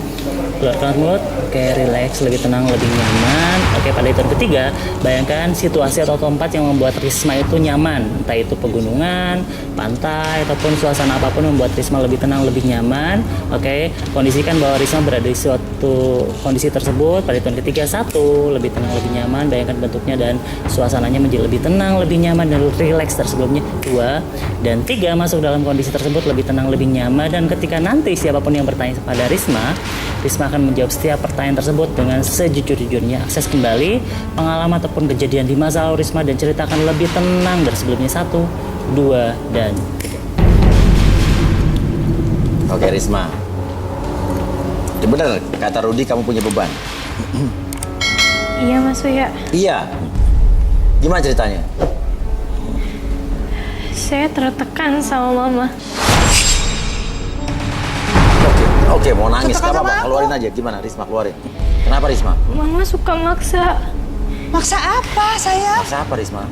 Keluar lewat mulut. Oke, relax, lebih tenang, lebih nyaman. Oke, pada hitungan ketiga, bayangkan situasi atau tempat yang membuat Risma itu nyaman. Entah itu pegunungan, pantai, ataupun suasana apapun yang membuat Risma lebih tenang, lebih nyaman. Oke, kondisikan bahwa Risma berada di suatu kondisi tersebut. Pada hitungan ketiga, 1, lebih tenang, lebih nyaman. Bayangkan bentuknya dan suasananya menjadi lebih tenang, lebih nyaman, dan relax dari sebelumnya. 2, dan 3, masuk dalam kondisi tersebut lebih tenang, lebih nyaman. Dan ketika nanti siapapun yang bertanya kepada Risma, Risma akan menjawab setiap pertanyaan tersebut dengan sejujur-jujurnya. Akses kembali pengalaman ataupun kejadian di masa lalu Risma dan ceritakan lebih tenang dari sebelumnya. 1, 2, dan 3. Oke Risma. Bener kata Rudi kamu punya beban. Iya Mas Uya, Iya. Gimana ceritanya? saya tertekan sama Mama. Oke, mau nangis Cepat nggak sama apa-apa, aku. keluarin aja. Gimana Risma keluarin? Kenapa Risma? Mama suka maksa. Maksa apa, sayang? Maksa apa Risma?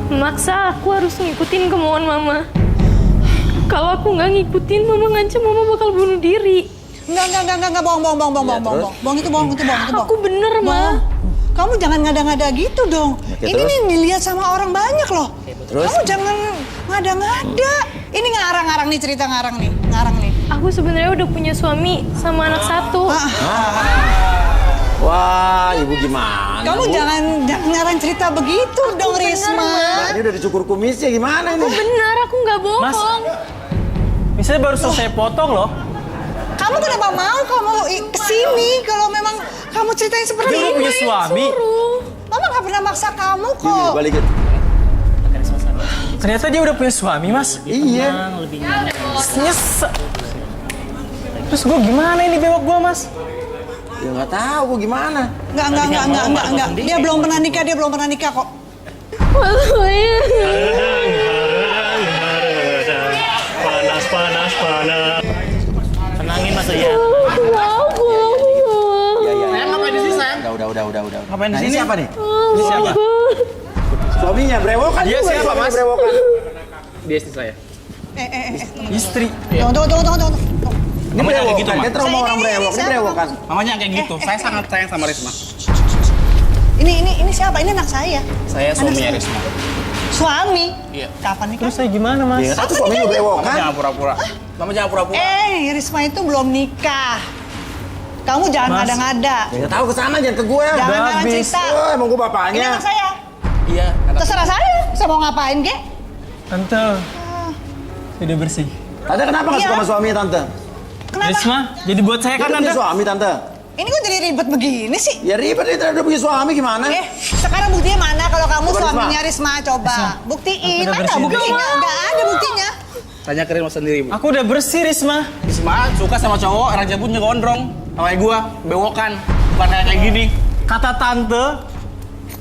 Maksa aku harus ngikutin kemauan Mama. Kalau aku nggak ngikutin, Mama ngancam Mama bakal bunuh diri. Enggak, bohong, Ya, terus? bohong itu bohong. Aku bener, Ma. Bohong. Kamu jangan ngada-ngada gitu dong. Oke, Ini terus? nih dilihat sama orang banyak loh. Terus? Kamu jangan ngada-ngada. Ini ngarang-ngarang nih, cerita ngarang nih. Aku sebenarnya udah punya suami sama anak 1. Wah, ibu gimana? Kamu Bu? jangan ngarang cerita begitu dong, bener, Risma. Nah, ini udah dicukur kumisnya gimana ini? Aku bener, aku nggak bohong. Misalnya baru selesai potong loh. Kamu kenapa mau kesini kalau memang kamu ceritain seperti Dia udah ini? punya suami. Mama nggak pernah maksa kamu Gini, kok. balikin. Oke, Risma sabar. Ternyata dia udah punya suami, Mas. Iya. Tenang, lebih nyaman. Nyesek. Terus gue gimana ini bewok gue, Mas? Ya nggak tahu gua gimana. Enggak. Dia belum pernah nikah kok. Mas Uya. Tenangin Mas Uya. Aku mau. Iya. Ngapain di sini, sayang? Udah. Ngapain di Nah, ini sini? siapa nih? Ini siapa? Suaminya brewokan Dia juga, siapa, suaminya Mas? brewokan. Dia istri saya. Istri. Tunggu. Ini Mamanya kayak brewokan, gitu, Mak. dia trauma orang brewok, ini brewokan. Mamanya kayak gitu. Saya sangat sayang sama Risma. Ini siapa? Ini anak saya. Saya suaminya Risma. Suami? Iya. Kapan nikah? Terus saya gimana, Mas? Iya, satu suaminya Mama brewokan. jangan pura-pura. Mama jangan pura-pura. Risma itu belum nikah. Kamu jangan Mas. ngada-ngada. Ya nggak tahu ke sana jangan ke gue. Jangan Udah ngarang habis. cerita. Oh, emang gue Ini bapaknya. anak saya. Iya. anak- Terserah saya mau ngapain, Ge? Tante. Sudah bersih. Tante kenapa nggak Iya. suka sama suaminya Tante? Kenapa? Risma, jadi buat saya kan, Dia punya Tante? suami Tante. Ini kok jadi ribet begini sih? Ya ribet dia udah punya suami gimana? Sekarang buktinya mana kalau kamu Coba, suaminya Risma? Coba. Buktiin. Aku udah Mana bersih. buktinya? Nggak ada buktinya. Tanya ke Risma sendiri, Bu. Aku udah bersih, Risma. Risma suka sama cowok, orang jabutnya gondrong. Sama gua, bewokan. Bukan kayak gini. Kata Tante,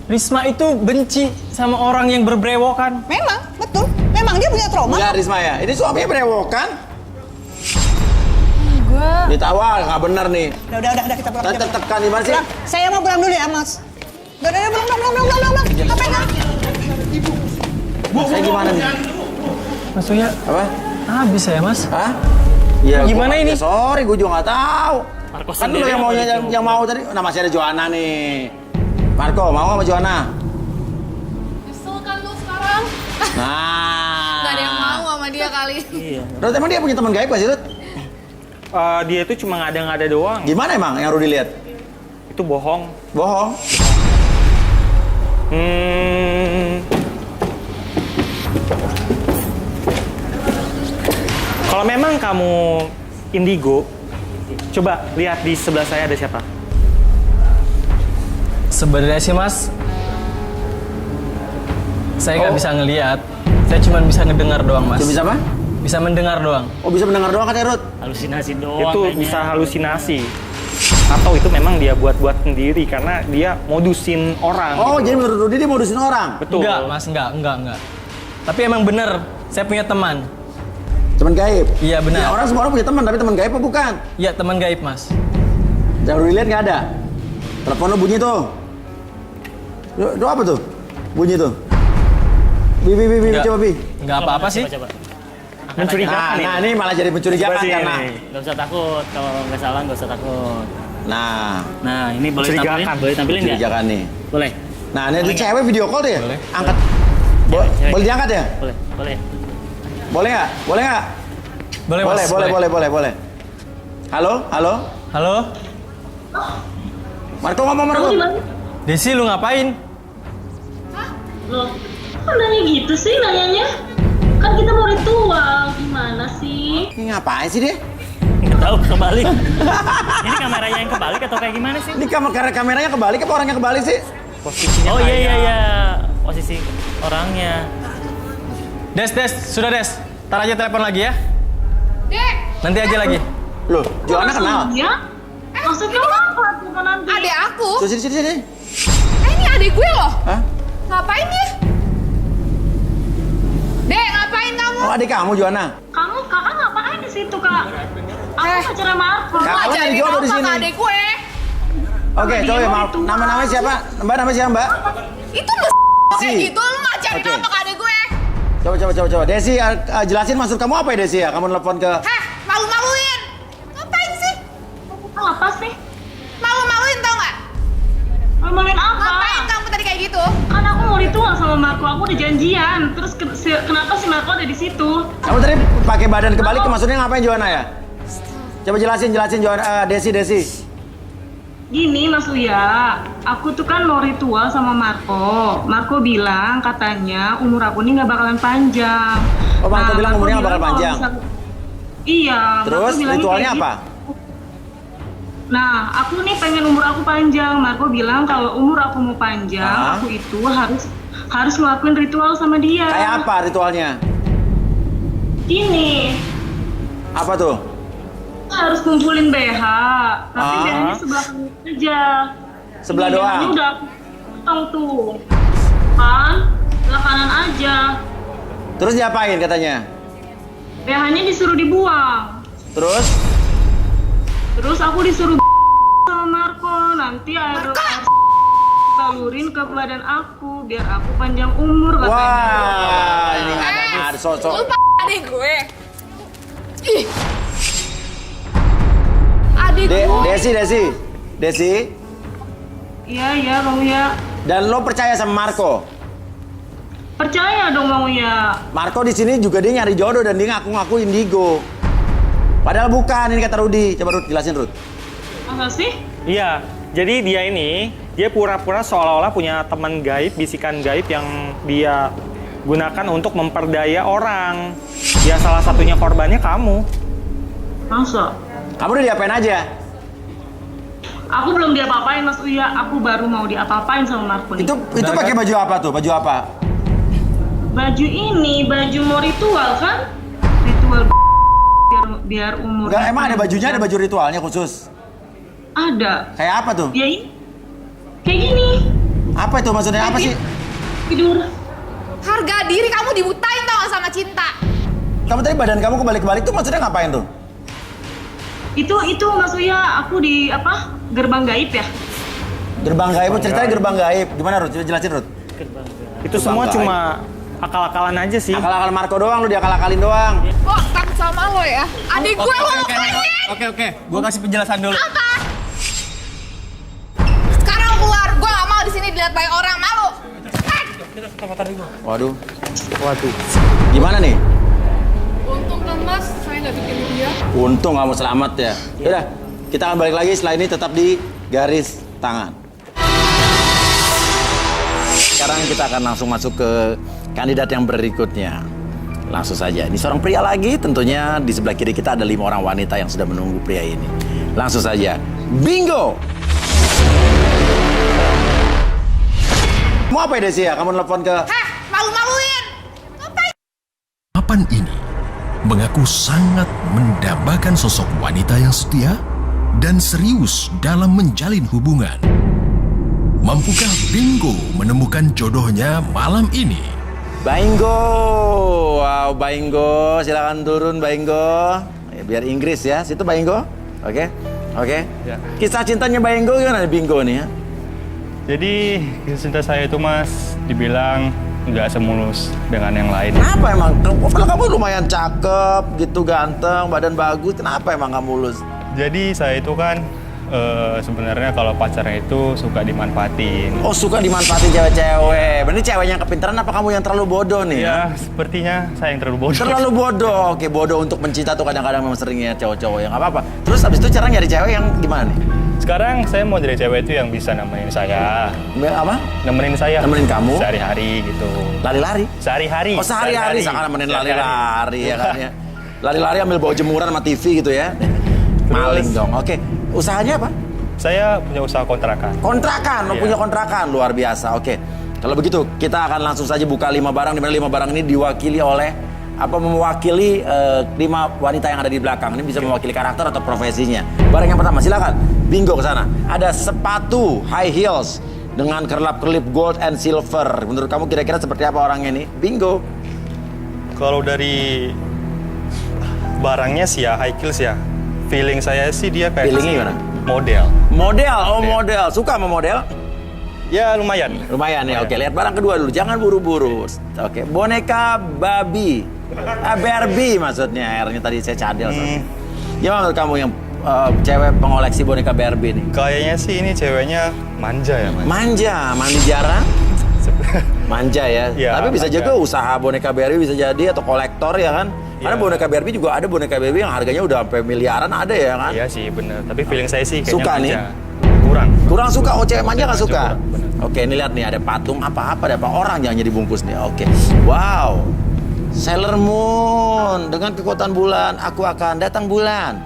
Risma itu benci sama orang yang berbrewokan. Memang, betul. Memang dia punya trauma. Enggak Risma ya, ini suaminya brewokan. Enggak. Ini tawa nggak benar nih. Udah, kita pulang. Tante tekan di mana sih? Pulang. Saya mau pulang dulu ya, Mas. Udah, pulang. Ngapain, Kak? Saya gimana nih? Mas Uya, Apa? habis ya, Mas? Hah? Ya, Gimana gua- ini? ya, sorry, gue juga nggak tahu. Marco Kan lu sendiri yang apa maunya gitu? yang mau tadi. Nah masih ada Joanna nih. Marco, mau nggak sama Joanna? Nyesel kan lu sekarang? Nah. Gak ada yang mau sama dia kali. Iya. Rut, emang dia punya teman gaib gak sih, Rut? Dia itu cuma ngada-ngada doang. Gimana emang yang Rudi lihat? Itu bohong. Bohong. Kalau memang kamu indigo, coba lihat di sebelah saya ada siapa. Sebenarnya sih, Mas, saya nggak Oh. bisa ngelihat. Saya cuma bisa ngedengar doang, Mas. Itu bisa apa? Bisa mendengar doang. Oh bisa mendengar doang katanya Rut? Halusinasi doang. Itu kayaknya. bisa halusinasi. Atau itu memang dia buat-buat sendiri karena dia modusin orang. Oh gitu. jadi menurut Rudi dia modusin orang? Betul. Enggak, Mas, enggak. Tapi emang bener, saya punya teman. Teman gaib? Iya, benar. Ya, semua orang punya teman, tapi teman gaib apa bukan? Iya, teman gaib, Mas. Jangan dilihat nggak ada. Telepon lo bunyi tuh. Itu apa tuh? Bunyi tuh. Bi, coba Bi. Nggak apa-apa sih. Coba. Mencurigakan. Nah, ini malah jadi mencurigakan karena. Gak usah takut, kalau nggak salah nggak usah takut. Nah, ini boleh Mencurigakan. tampilin nggak? mencurigakan nih. Boleh. Nah, ini cewek video call tuh ya? Boleh. Angkat. Cewek. Boleh diangkat ya? Boleh. Boleh nggak? Boleh nggak? Boleh, Mas. Boleh. Halo? Halo? Marco ngomong, Marco. Desi, lu ngapain? Loh, kok nanya gitu sih nanyanya? Kan kita mau ritual, gimana sih? Ini ngapain sih dia? Nggak tahu, kebalik. Ini kameranya yang kebalik atau kayak gimana sih? Ini kameranya kebalik apa orangnya kebalik sih? Posisinya Oh kayak- iya. Posisi orangnya. Des, sudah Des. Ntar aja telepon lagi ya. Dek, Nanti aja lagi. Loh, Joanna kenal? Ya? Maksudnya apa tuh kan nanti? adek aku. Tuh, sini. Ini adek gue loh. Hah? Ngapain dia? Dek, ngapain kamu? Oh, adik kamu Joanna? Kakak ngapain di situ, Kak? Aku pacarnya Marco. Kakak Mau nyari ajarin jodoh di apa sini. ke adek gue? Oke, Dia coba ya, mau maaf. ritual. Namanya siapa? Namanya siapa, Mbak? Itu kayak gitu, lu ngajarin Oke. apa ke adek gue? Coba. Desi, jelasin maksud kamu apa ya, Desi ya? Kamu nelpon ke... Heh, malu-maluin. Ngapain sih? Apa sih? Malu-maluin tau nggak? Ngomongin apa? Ngapain kamu tadi kayak gitu? Kan aku mau ritual sama Marco, aku udah janjian. Terus kenapa si Marco ada di situ? Kamu tadi pakai badan kebalik, maksudnya ngapain Joanna ya? Coba jelasin Joanna, Desi. Gini Mas Uya, aku tuh kan mau ritual sama Marco. Marco bilang katanya umur aku ini nggak bakalan panjang. Oh, Marco bilang umurnya nggak bakal kalau panjang. Iya. Terus Marco bilangnya ritualnya kayak apa? gitu. Nah, aku nih pengen umur aku panjang. Marco bilang kalau umur aku mau panjang, aku itu harus ngelakuin ritual sama dia. Kayak apa ritualnya? Gini, Apa tuh? harus kumpulin BH, tapi BH-nya sebelah kanan aja. Sebelah Ini doang? BH-nya udah aku potong tuh. Kan? Sebelah kanan aja. Terus diapain katanya? BH-nya disuruh dibuang. Terus aku disuruh sama Marco. Nanti air balurin ke badan aku biar aku panjang umur katanya. Wah, ini ada sosok. Lupa adek gue. Ih. Adek gue. Desi. Iya, Bang Uya. Dan lo percaya sama Marco? Percaya dong Bang Uya. Marco di sini juga dia nyari jodoh dan dia ngaku-ngaku indigo. Padahal bukan, ini kata Rudi. Coba Rudi jelasin, Rud. Masa sih? Iya, jadi dia pura-pura seolah-olah punya teman gaib, bisikan gaib yang dia gunakan untuk memperdaya orang. Ya salah satunya korbannya kamu. Masa? Kamu udah diapain aja? Aku belum diapa-apain Mas Uya, aku baru mau diapa-apain sama Marco nih. Itu pakai baju apa tuh? Baju apa? Baju ini, baju mau ritual kan? Ritual biar umur. Enggak, emang ada bajunya, ada baju ritualnya khusus? Ada. Kayak apa tuh? Ya ini. Kayak gini. Apa itu maksudnya? Apa sih? Tidur. Harga diri kamu dibutain tau gak sama cinta? Kamu tadi badan kamu kebalik-balik tuh maksudnya ngapain tuh? Itu Mas Uya, aku di gerbang gaib ya? Gerbang gaib, ceritanya gerbang gaib. Gimana Rud? Coba jelasin Rud. Itu semua cuma akal-akalan aja sih. Akal-akal Marco doang, lu diakal-akalin doang. Gue takut sama lo ya. Adik gue lo ngapain? Oke. Gua kasih penjelasan dulu. Apa? Sekarang keluar. Gue gak mau di sini dilihat banyak orang. Malu. Waduh. Gimana nih? Untung kan Mas, saya nggak bikin dia. Untung kamu selamat ya. Yaudah, kita akan balik lagi setelah ini tetap di garis tangan. Sekarang kita akan langsung masuk ke kandidat yang berikutnya. Langsung saja, ini seorang pria lagi, tentunya di sebelah kiri kita ada 5 orang wanita yang sudah menunggu pria ini. Langsung saja, bingo! Mau apa ya Desi ya? Kamu nelfon ke... Heh, malu-maluin. Ngapain? Papan ini mengaku sangat mendambakan sosok wanita yang setia dan serius dalam menjalin hubungan. Mampukah Bingo menemukan jodohnya malam ini? Bainggo. Wow, Bainggo. Silakan turun, Bainggo. Ya, biar Inggris ya. Situ Bainggo. Oke. Ya. Kisah cintanya Bainggo gimana nih, Bingo nih ya? Jadi kisah cinta saya itu Mas dibilang nggak semulus dengan yang lain. Kenapa emang? Kalau kamu lumayan cakep gitu, ganteng, badan bagus, kenapa emang nggak mulus? Jadi saya itu kan sebenarnya kalau pacarnya itu suka dimanfaatin. Oh, suka dimanfaatin cewek-cewek. Berarti ceweknya yang kepintaran apa kamu yang terlalu bodoh nih? Ya, sepertinya saya yang terlalu bodoh. Terlalu bodoh. Oke, bodoh untuk mencinta tuh kadang-kadang memang seringnya cowok-cowok yang nggak apa-apa. Terus abis itu cara nyari cewek yang gimana nih? Sekarang saya mau jadi cewek itu yang bisa nemenin saya. Apa? Nemenin saya. Nemenin kamu? Sehari-hari gitu. Lari-lari? Sehari-hari. Oh, sehari-hari. Sekarang nemenin lari-lari ya kan ya. Lari-lari ambil bawa jemuran sama TV gitu ya. Maling dong. Oke. Usahanya apa? Saya punya usaha kontrakan. Kontrakan? Lo punya kontrakan? Luar biasa. Oke. Kalau begitu, kita akan langsung saja buka 5 barang. Di mana 5 barang ini diwakili oleh mewakili 5 wanita yang ada di belakang. Ini bisa mewakili karakter atau profesinya. Barang yang pertama, silakan. Bingo ke sana. Ada sepatu high heels dengan kerlap-kerlip gold and silver. Menurut kamu kira-kira seperti apa orangnya ini? Bingo. Kalau dari barangnya sih ya high heels ya. Feeling saya sih dia kayak Feelingnya gimana? Model. Model, oh model. Suka sama model? Ya lumayan. Lumayan ya, oke. Lihat barang kedua dulu, jangan buru-buru. Oke, boneka babi. Barbie maksudnya, akhirnya tadi saya cadel. Gimana menurut kamu yang cewek pengoleksi boneka Barbie nih? Kayaknya sih ini ceweknya manja ya, Mas. Manja, mandi jarang. Manja ya. Tapi bisa manja. juga usaha boneka Barbie bisa jadi atau kolektor ya kan? Karena boneka Barbie juga ada boneka Barbie yang harganya udah sampai miliaran ada ya kan? Iya sih bener, tapi feeling saya sih kayaknya Suka manja. nih? Kurang suka, oh cewek manja nggak suka? Oke, ini lihat nih ada patung apa-apa, ada apa orang jangan jadi bungkus nih. Oke, wow, Sailor Moon dengan kekuatan bulan, aku akan datang bulan.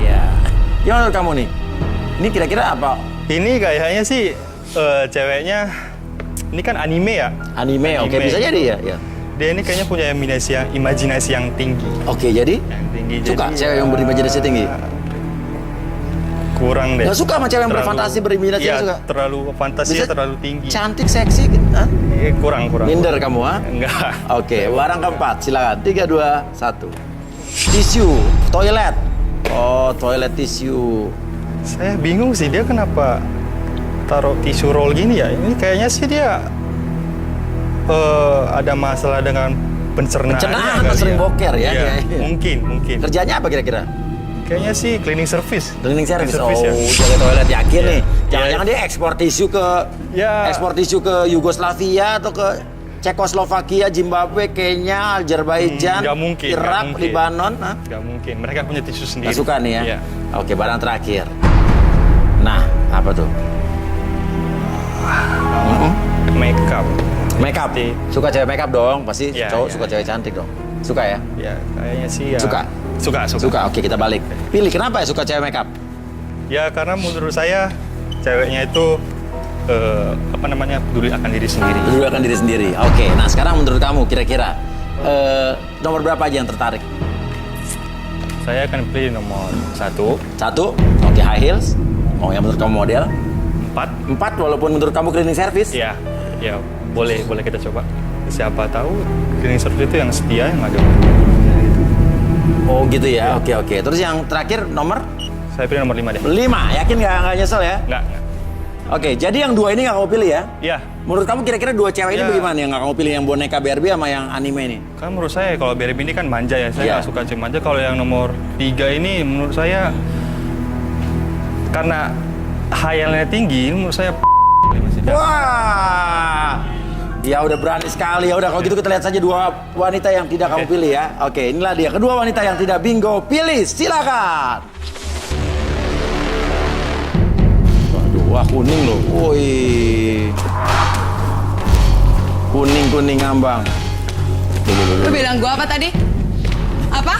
Iya. Gimana menurut kamu nih? Ini kira-kira apa? Ini kayaknya sih ceweknya, ini kan anime ya? Anime, oke bisa jadi ya. Dia ini kayaknya punya imajinasi yang tinggi. Oke, jadi? Yang tinggi. Suka jadi, cewek yang berimajinasi tinggi? Kurang deh. Nggak suka sama cewek yang berfantasi berimajinasi Iya, suka? terlalu fantasinya terlalu tinggi. Cantik, seksi gitu. Hah? Kurang. Minder kamu, ha? Enggak. Oke, barang keempat, silakan. 3, 2, 1. Tisu, toilet. Oh, toilet tisu. Saya bingung sih dia kenapa taruh tisu roll gini ya. Ini kayaknya sih dia ada masalah dengan pencernaannya. Pencernaan, kali sering ya. boker ya. Iya, Iya. mungkin. Kerjanya apa kira-kira? Kayaknya sih cleaning service. Cleaning service. Oh, ya. jaga toilet yakin nih. Jangan-jangan dia ekspor tisu ke Yugoslavia atau ke Cekoslovakia, Zimbabwe, Kenya, Azerbaijan, Nggak mungkin, Irak, nggak mungkin. Libanon. Nggak mungkin. Mereka punya tisu sendiri. Nggak suka nih ya? Iya. Oke, barang terakhir. Nah, apa tuh? Makeup. Makeup. Suka cewek makeup dong, pasti Iya, cowok iya, suka cewek cantik dong. Suka ya? Ya, kayaknya sih ya. Suka? Suka. Oke, kita balik. Pilih, kenapa ya suka cewek makeup? Ya, karena menurut saya ceweknya itu peduli akan diri sendiri. Peduli akan diri sendiri. Oke, nah sekarang menurut kamu kira-kira nomor berapa aja yang tertarik? Saya akan pilih nomor 1. 1, oke, high heels. Oh, yang menurut kamu model? 4. 4, walaupun menurut kamu cleaning service? Ya, boleh kita coba. Siapa tahu cleaning service itu yang setia, yang ada. Oh gitu ya, oke. Terus yang terakhir nomor? Saya pilih nomor 5 deh. 5, yakin nggak nyesel ya? Nggak. Oke, jadi yang 2 ini nggak kamu pilih ya? Iya. Menurut kamu kira-kira 2 cewek ini Iya. bagaimana yang nggak kamu pilih? Yang boneka Barbie sama yang anime ini? Kan menurut saya kalau Barbie ini kan manja ya, saya Iya. nggak suka cewek manja. Kalau yang nomor 3 ini menurut saya karena khayalnya tinggi, menurut saya Wah, ya udah berani sekali. Ya udah kalau gitu kita lihat saja 2 wanita yang tidak kamu pilih ya. Oke, inilah dia kedua wanita yang tidak bingo. Pilih, silakan. Waduh, wah kuning loh. Woi, kuning ngambang. Lu bilang gua apa tadi? Apa?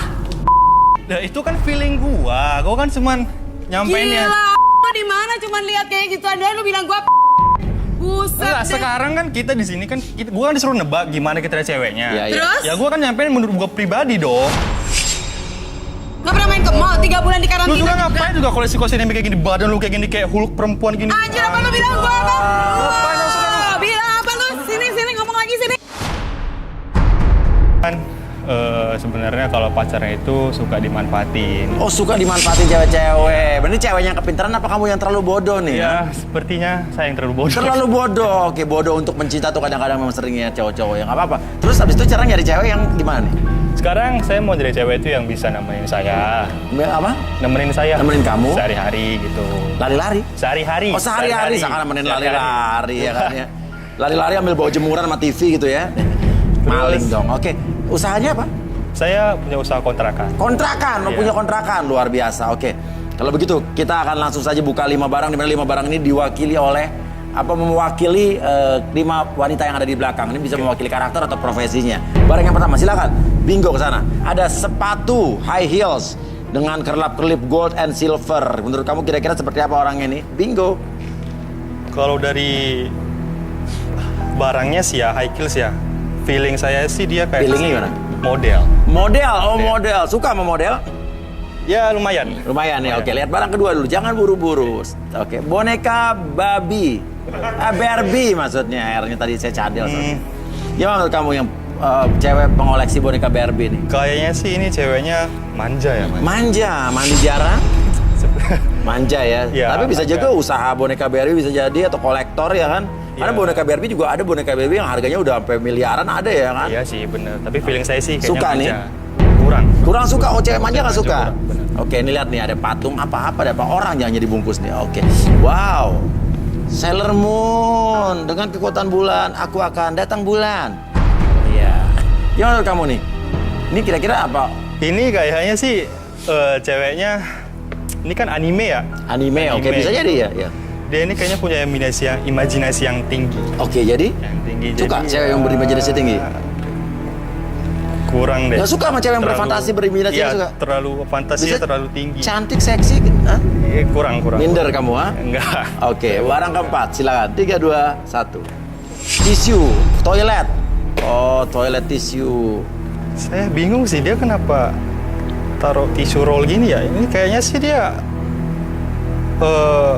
Nah, itu kan feeling gua kan cuman nyampeinnya. Gila, di mana cuman lihat kayak gitu aja lu bilang gua buset. Enggak, deh. sekarang kan kita di sini kan gua kan disuruh nebak gimana kita ceweknya. Iya, iya. Terus? Ya gua kan nyampein menurut gua pribadi dong. Nggak pernah main ke mall 3 bulan di Lu karantina juga ngapain juga koleksi-koleksi yang kayak gini, badan lu kayak gini kayak Hulk perempuan gini. Anjir, apa lu bilang gua apa? Bilang apa lu? Sini ngomong lagi sini. sebenarnya kalau pacarnya itu suka dimanfaatin. Oh, suka dimanfaatin cewek-cewek. Berarti ceweknya kepintaran apa kamu yang terlalu bodoh nih? Ya, sepertinya saya yang terlalu bodoh. Terlalu bodoh. Oke, bodoh untuk mencinta tuh kadang-kadang memang seringnya cowok-cowok yang apa-apa. Terus habis itu cara nyari cewek yang gimana nih? Sekarang saya mau jadi cewek itu yang bisa nemenin saya. Apa? Nemenin saya. Nemenin kamu? Sehari-hari gitu. Lari-lari? Sehari-hari. Oh, sehari-hari. Sangat nemenin lari-lari ya kan ya. Lari-lari ambil bawa jemuran sama TV gitu ya. Maling dong. Oke. Usahanya apa? Saya punya usaha kontrakan. Kontrakan, lo punya kontrakan, luar biasa. Oke, kalau begitu kita akan langsung saja buka 5 barang, di mana 5 barang ini diwakili oleh mewakili 5 wanita yang ada di belakang. Ini bisa mewakili karakter atau profesinya. Barang yang pertama, silakan. Bingo ke sana. Ada sepatu high heels dengan kerlap-kerlip gold and silver. Menurut kamu kira-kira seperti apa orangnya ini? Bingo. Kalau dari barangnya sih ya high heels ya. Feeling saya sih dia kayak Feelingnya gimana? Model. Model, oh model. Suka sama model? Ya lumayan. Lumayan ya, oke. Lihat barang kedua dulu, jangan buru-buru. Oke, boneka babi. Barbie maksudnya, R-nya tadi saya cadel. Gimana menurut kamu yang cewek pengoleksi boneka Barbie nih? Kayaknya sih ini ceweknya manja ya, Mas. Manja, mandi jarang? Manja ya. Tapi bisa juga usaha boneka Barbie bisa jadi atau kolektor ya kan? Karena boneka Barbie juga ada boneka Barbie yang harganya udah sampai miliaran ada ya kan? Iya sih bener. Tapi feeling saya sih kayaknya suka manja. nih? Kurang suka. Oh cewek manja nggak suka? Oke ini lihat nih ada patung apa-apa ada orang jangan jadi bungkus nih. Oke. Wow. Sailor Moon dengan kekuatan bulan aku akan datang bulan. Iya. Gimana menurut kamu nih? Ini kira-kira apa? Ini kayaknya sih ceweknya ini kan anime ya? Anime. Oke bisa jadi ya. Dia ini kayaknya punya imajinasi yang tinggi. Oke, jadi? Yang tinggi. Suka jadi, cewek yang berimajinasi tinggi? Kurang deh. Gak suka sama cewek yang berfantasi berimajinasi suka? Terlalu fantasinya terlalu tinggi. Cantik, seksi, hah? Kurang. Minder kamu, ha? Enggak. Oke, barang keempat, silakan. 3, 2, 1. Tisu, toilet. Oh, toilet tisu. Saya bingung sih, dia kenapa taruh tisu roll gini ya? Ini kayaknya sih dia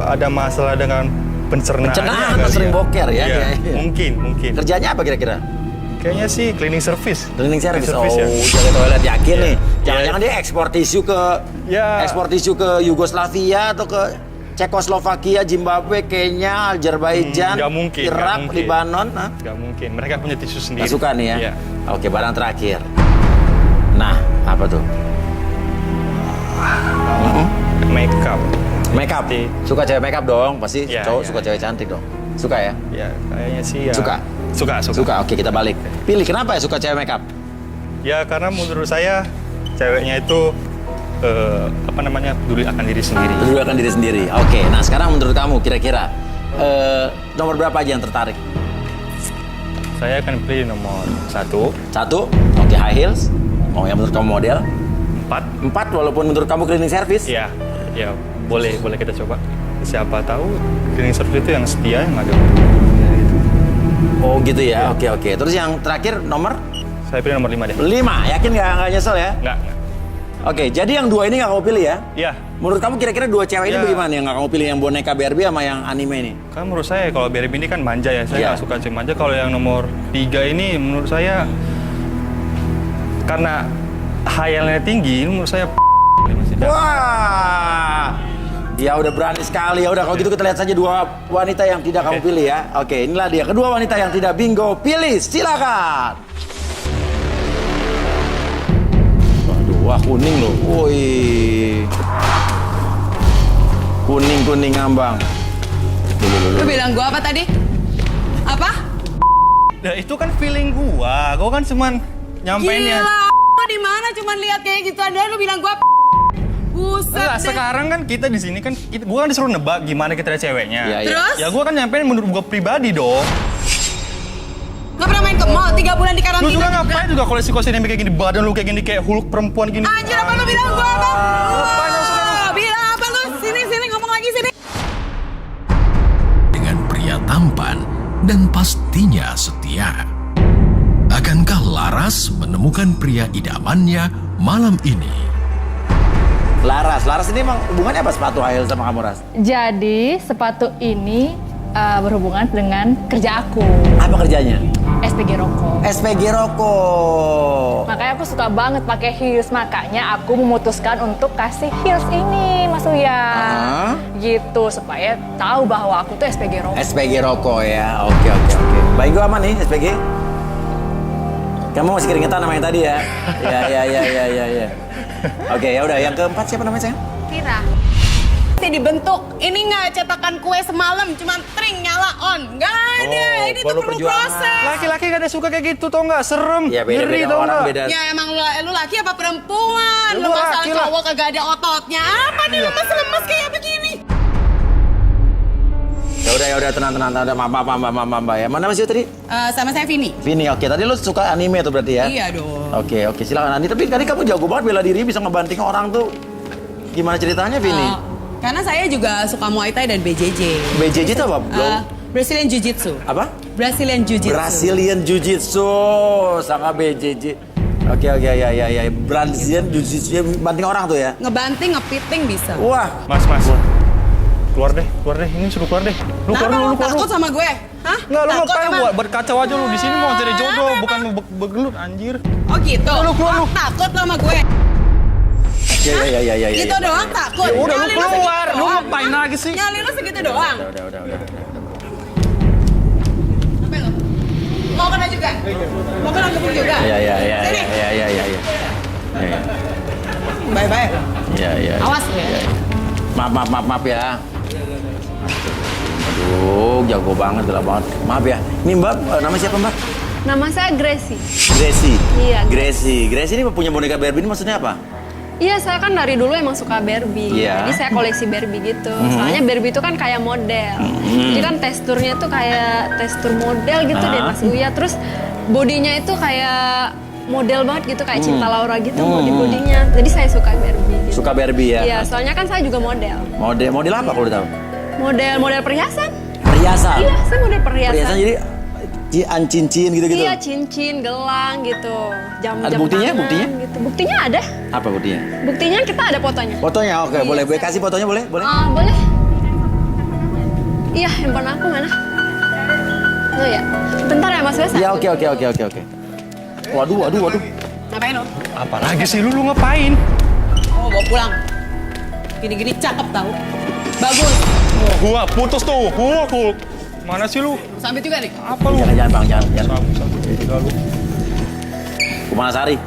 ada masalah dengan pencernaan. Pencernaan, sering boker ya? Iya, Ya. mungkin. Kerjanya apa kira-kira? Kayaknya sih cleaning service. Cleaning service. Oh, ya. jaga toilet yakin nih. Jangan-jangan dia ekspor tisu ke Yugoslavia atau ke Cekoslovakia, Zimbabwe, Kenya, Azerbaijan, Irak, Libanon. Gak mungkin. Mereka punya tisu sendiri. Gak suka nih ya? Iya. Oke, barang terakhir. Nah, apa tuh? Makeup. Makeup. Suka cewek makeup dong, pasti Ya, cowok ya. suka cewek cantik dong. Suka ya? Ya, kayaknya sih ya. Suka. Suka. Oke, kita balik. Pilih kenapa ya suka cewek makeup? Ya karena menurut saya ceweknya itu peduli akan diri sendiri. Peduli akan diri sendiri. Oke, nah sekarang menurut kamu kira-kira nomor berapa aja yang tertarik? Saya akan pilih nomor 1. 1. Oke, high heels. Oh, yang menurut kamu model? 4. 4 walaupun menurut kamu cleaning service? Iya. Ya, boleh kita coba. Siapa tahu cleaning service itu yang setia yang ada. Oh gitu ya, oke. Terus yang terakhir nomor? Saya pilih nomor 5 deh. 5, yakin nggak nyesel ya? Nggak. Oke, jadi yang 2 ini nggak kamu pilih ya? Iya. Menurut kamu kira-kira 2 cewek ini Ya. bagaimana yang nggak kamu pilih? Yang boneka Barbie sama yang anime ini? Kan menurut saya kalau Barbie ini kan manja ya, saya Iya. nggak suka cewek manja. Kalau yang nomor 3 ini menurut saya karena khayalnya tinggi, menurut saya Wah, ya udah berani sekali. Ya udah kalau gitu kita lihat saja 2 wanita yang tidak kamu pilih ya. Oke, inilah dia kedua wanita yang tidak bingo. Pilih, silakan. Waduh, wah kuning loh. Woi, kuning ngambang. Lu bilang gua apa tadi? Apa? Nah, itu kan feeling gua kan cuman nyampeinnya. Gila, lo di mana cuman lihat kayak gitu aja lu bilang gua buset Enggak, deh. sekarang kan kita di sini kan gua kan disuruh nebak gimana kita ceweknya. Iya, iya. Terus? Ya gua kan nyampein menurut gua pribadi dong. Gak pernah main ke mall 3 bulan di Lu karantina juga ngapain juga koleksi-koleksi yang kayak gini, badan lu kayak gini kayak Hulk perempuan gini. Anjir, apa lu bilang gua apa? Bilang apa lu? Sini ngomong lagi sini. Dengan pria tampan dan pastinya setia. Akankah Laras menemukan pria idamannya malam ini? Laras ini emang hubungannya apa sepatu high heels sama kamu, Ras? Jadi sepatu ini berhubungan dengan kerja aku. Apa kerjanya? SPG rokok. SPG rokok. Makanya aku suka banget pakai heels, makanya aku memutuskan untuk kasih heels ini, Mas Uya. Gitu, supaya tahu bahwa aku tuh SPG rokok. SPG rokok ya, oke. Baik, gue aman nih SPG. Kamu masih keringetan sama yang tadi ya? Ya. Oke, ya udah. Yang keempat siapa namanya sayang? Vira. Dibentuk, ini nggak cetakan kue semalam, cuma tring nyala on, nggak ada. Ini tuh perlu proses. Laki-laki gak ada suka kayak gitu, tau nggak? Serem. Ya beda-beda orang beda. Ya emang lu laki apa perempuan? Lu masalah cowok kagak ada ototnya. Apa nih lemes-lemes kayak begini? Ya udah tenang. Maaf ya. Mana masih tadi? Sama saya Vini. Vini, oke. Tadi lu suka anime tuh berarti ya? Iya dong. Oke, silakan Andi. Tapi tadi kamu jago banget bela diri, bisa ngebanting orang tuh. Gimana ceritanya, Vini? Karena saya juga suka Muay Thai dan BJJ. BJJ itu apa? Brazilian Jiu-Jitsu. Apa? Brazilian Jiu-Jitsu. Brazilian Jiu-Jitsu sama BJJ. Oke, ya. Brazilian Jiu-Jitsu banting orang tuh ya? Ngebanting, ngepiting bisa. Wah. Mas. Keluar deh. Ini suruh keluar deh. Lu keluar. Takut sama gue? Hah? Enggak, lu ngapain buat berkacau aja lu. Di sini mau cari jodoh, bukan begelut anjir. Oh gitu? Lu keluar lu. Takut sama gue? Ya. Gitu doang takut? Ya udah lu keluar, lu ngapain lagi sih? Nyali lu segitu doang? Udah. Apa lu? Mau kena juga? Mau kena gebuk juga? Ya. Bye-bye. Ya. Awas lu ya. Maaf ya. Aduh, jago banget, gelap banget. Maaf ya. Ini Mbak, nama siapa Mbak? Nama saya Gracie. Gracie? Iya. Gracie ini punya boneka Barbie ini maksudnya apa? Iya, saya kan dari dulu emang suka Barbie. Iya. Jadi saya koleksi Barbie gitu. Soalnya Barbie itu kan kayak model. Jadi kan teksturnya tuh kayak tekstur model gitu deh Mas Uya. Terus bodinya itu kayak model banget gitu, kayak Cinta Laura gitu bodinya. Jadi saya suka Barbie gitu. Suka Barbie ya? Iya, soalnya kan saya juga model. Model apa kalau tahu? Model perhiasan. Perhiasan? Iya, saya model perhiasan. Perhiasan jadi cincin gitu-gitu? Iya, cincin, gelang gitu. Jam-jam ada buktinya? tangan, gitu. Buktinya ada. Apa buktinya? Buktinya kita ada fotonya. Fotonya? Oke, Iya, boleh kasih fotonya boleh? Boleh. Iya, handphone aku mana? Oh ya. Bentar ya Mas Wes. Iya, oke. Waduh. Ngapain lo? Apalagi sih lu ngapain? Oh, bawa pulang. Gini-gini cakep tau. Bagus. Gua putus tuh. Mana sih lu? Sampai juga nih. Apa lu? Jangan Bang, jangan. Tiga lu. Kumalasari.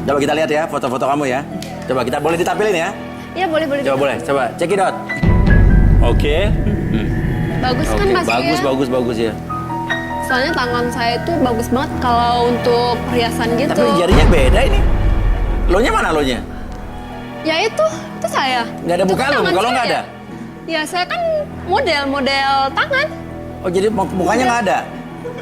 Coba kita lihat ya foto-foto kamu ya. Coba kita boleh ditampilin ya? Iya, boleh. Coba boleh. Coba check it out. Oke. Bagus kan Mas Uya? Bagus ya. Soalnya tangan saya itu bagus banget kalau untuk perhiasan gitu. Tapi jarinya beda ini. Lo-nya mana lo-nya? Ya itu saya. Nggak ada muka lo, muka lo nggak ada? Ya saya kan model tangan. Oh jadi mukanya nggak ada?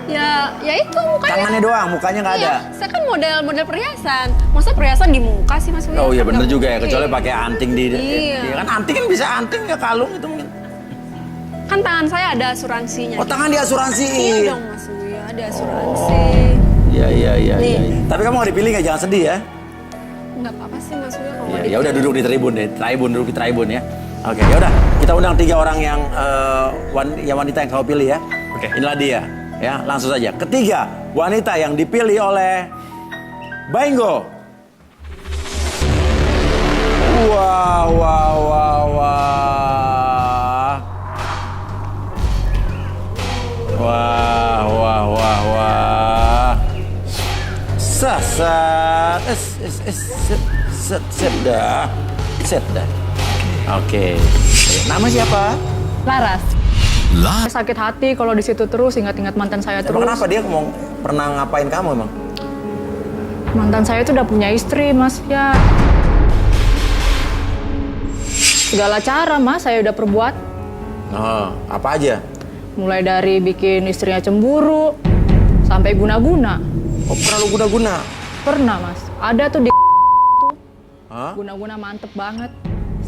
Ya itu mukanya. Tangannya doang, mukanya nggak ada? Iya, saya kan model perhiasan. Masa perhiasan di muka sih Mas Uya? Oh iya bener Nggak juga ya, kecuali mungkin. pakai anting di... Iya. Ya kan anting kan bisa anting ya kalung itu mungkin. Kan tangan saya ada asuransinya. Oh tangan diasuransiin? Iya dong Mas Uya, ada asuransi. Iya. Tapi kamu nggak dipilih nggak, jangan sedih ya? Nggak apa-apa sih Mas Uya kalau Ya udah duduk di tribun deh, duduk di tribun ya. Oke, ya udah kita undang 3 orang yang wanita yang kamu pilih ya. Oke. Inilah dia, ya langsung saja. Ketiga wanita yang dipilih oleh Bainggo. Wah. Set dah. Oke. Nama siapa? Laras. Sakit hati kalau di situ terus ingat-ingat mantan saya terus. Kenapa dia mau pernah ngapain kamu emang? Mantan saya itu udah punya istri, Mas. Ya. Segala cara, Mas, saya udah perbuat. Oh, apa aja? Mulai dari bikin istrinya cemburu sampai guna-guna. Oh, pernah lu guna-guna? Pernah, Mas. Ada tuh di Hah? guna-guna mantep banget.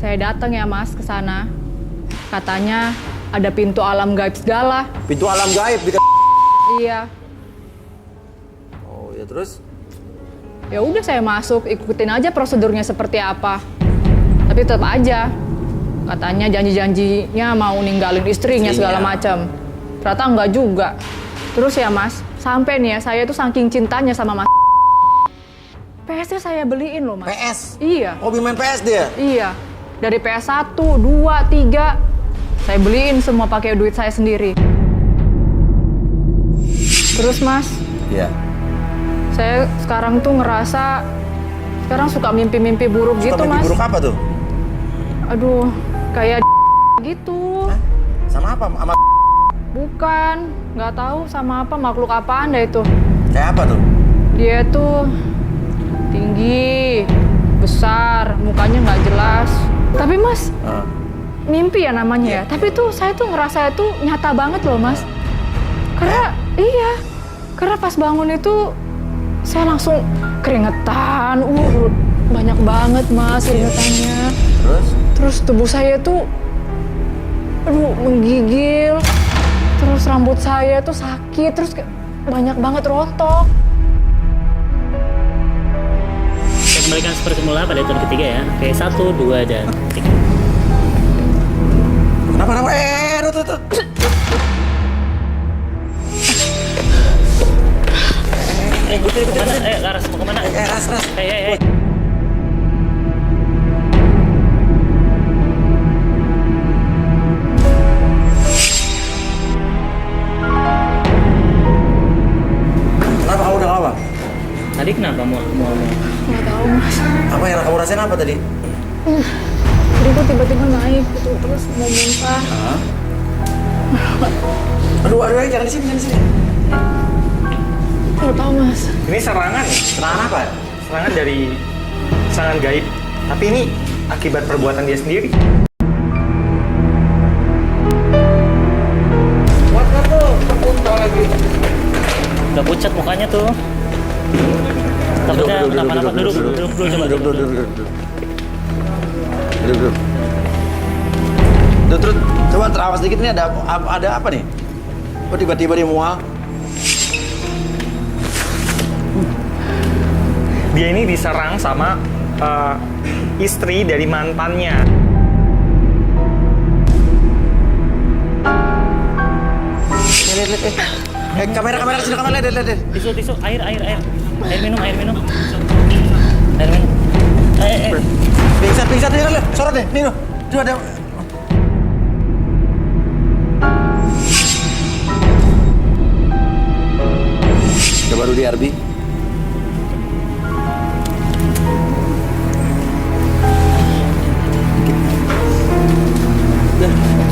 Saya datang ya Mas ke sana. Katanya ada pintu alam gaib segala. Pintu alam gaib di Iya. Oh, ya terus? Ya udah saya masuk, ikutin aja prosedurnya seperti apa. Tapi tetap aja katanya janji-janjinya mau ninggalin istrinya segala macam. Ternyata enggak juga. Terus ya Mas, sampai nih ya saya tuh saking cintanya sama Mas. PS-nya saya beliin loh Mas. PS? Iya. Hobi main PS dia? Iya. Dari PS 1, 2, 3. Saya beliin semua pakai duit saya sendiri. Terus Mas, Iya. saya sekarang tuh ngerasa sekarang suka mimpi-mimpi buruk Suka gitu mimpi Mas. buruk apa tuh? Aduh, kayak gitu. Hah? Sama apa? Sama Bukan, nggak tahu sama apa makhluk apaan dah itu. kayak apa tuh? Dia tuh tinggi, besar, mukanya nggak jelas. Tapi Mas, mimpi ya namanya ya. Tapi tuh saya tuh ngerasa itu nyata banget loh Mas. Karena iya, karena pas bangun itu saya langsung keringetan. Banyak banget Mas keringetannya. Terus tubuh saya tuh, menggigil. Terus rambut saya tuh sakit, terus banyak banget rontok. Saya kembalikan seperti semula pada tahun ketiga ya. Oke, 1, 2, dan 3. Kenapa? Tuh. Ikutin. Laras, mau kemana? Ras. Hei. Kenapa kamu udah apa? Tadi kenapa mau? Nggak tahu Mas. Apa yang kamu rasain apa tadi? Jadi kok tiba-tiba naik gitu, terus mau muntah. Aduh, jangan di sini. Nggak tahu Mas. Ini serangan ya? Serangan apa? Serangan gaib. Tapi ini akibat perbuatan dia sendiri. Udah pucat mukanya tuh. Takutnya kenapa-napa. Duduk dulu coba. Duduk. Terus coba terawas sedikit, ini ada apa nih? Kok tiba-tiba dia mual? Dia ini diserang sama istri dari mantannya. Lihat. Kamera sini, lihat. Tisu, air minum. Pingsan, lihat. Sorot deh, nih. Tuh ada. Coba dulu di RB.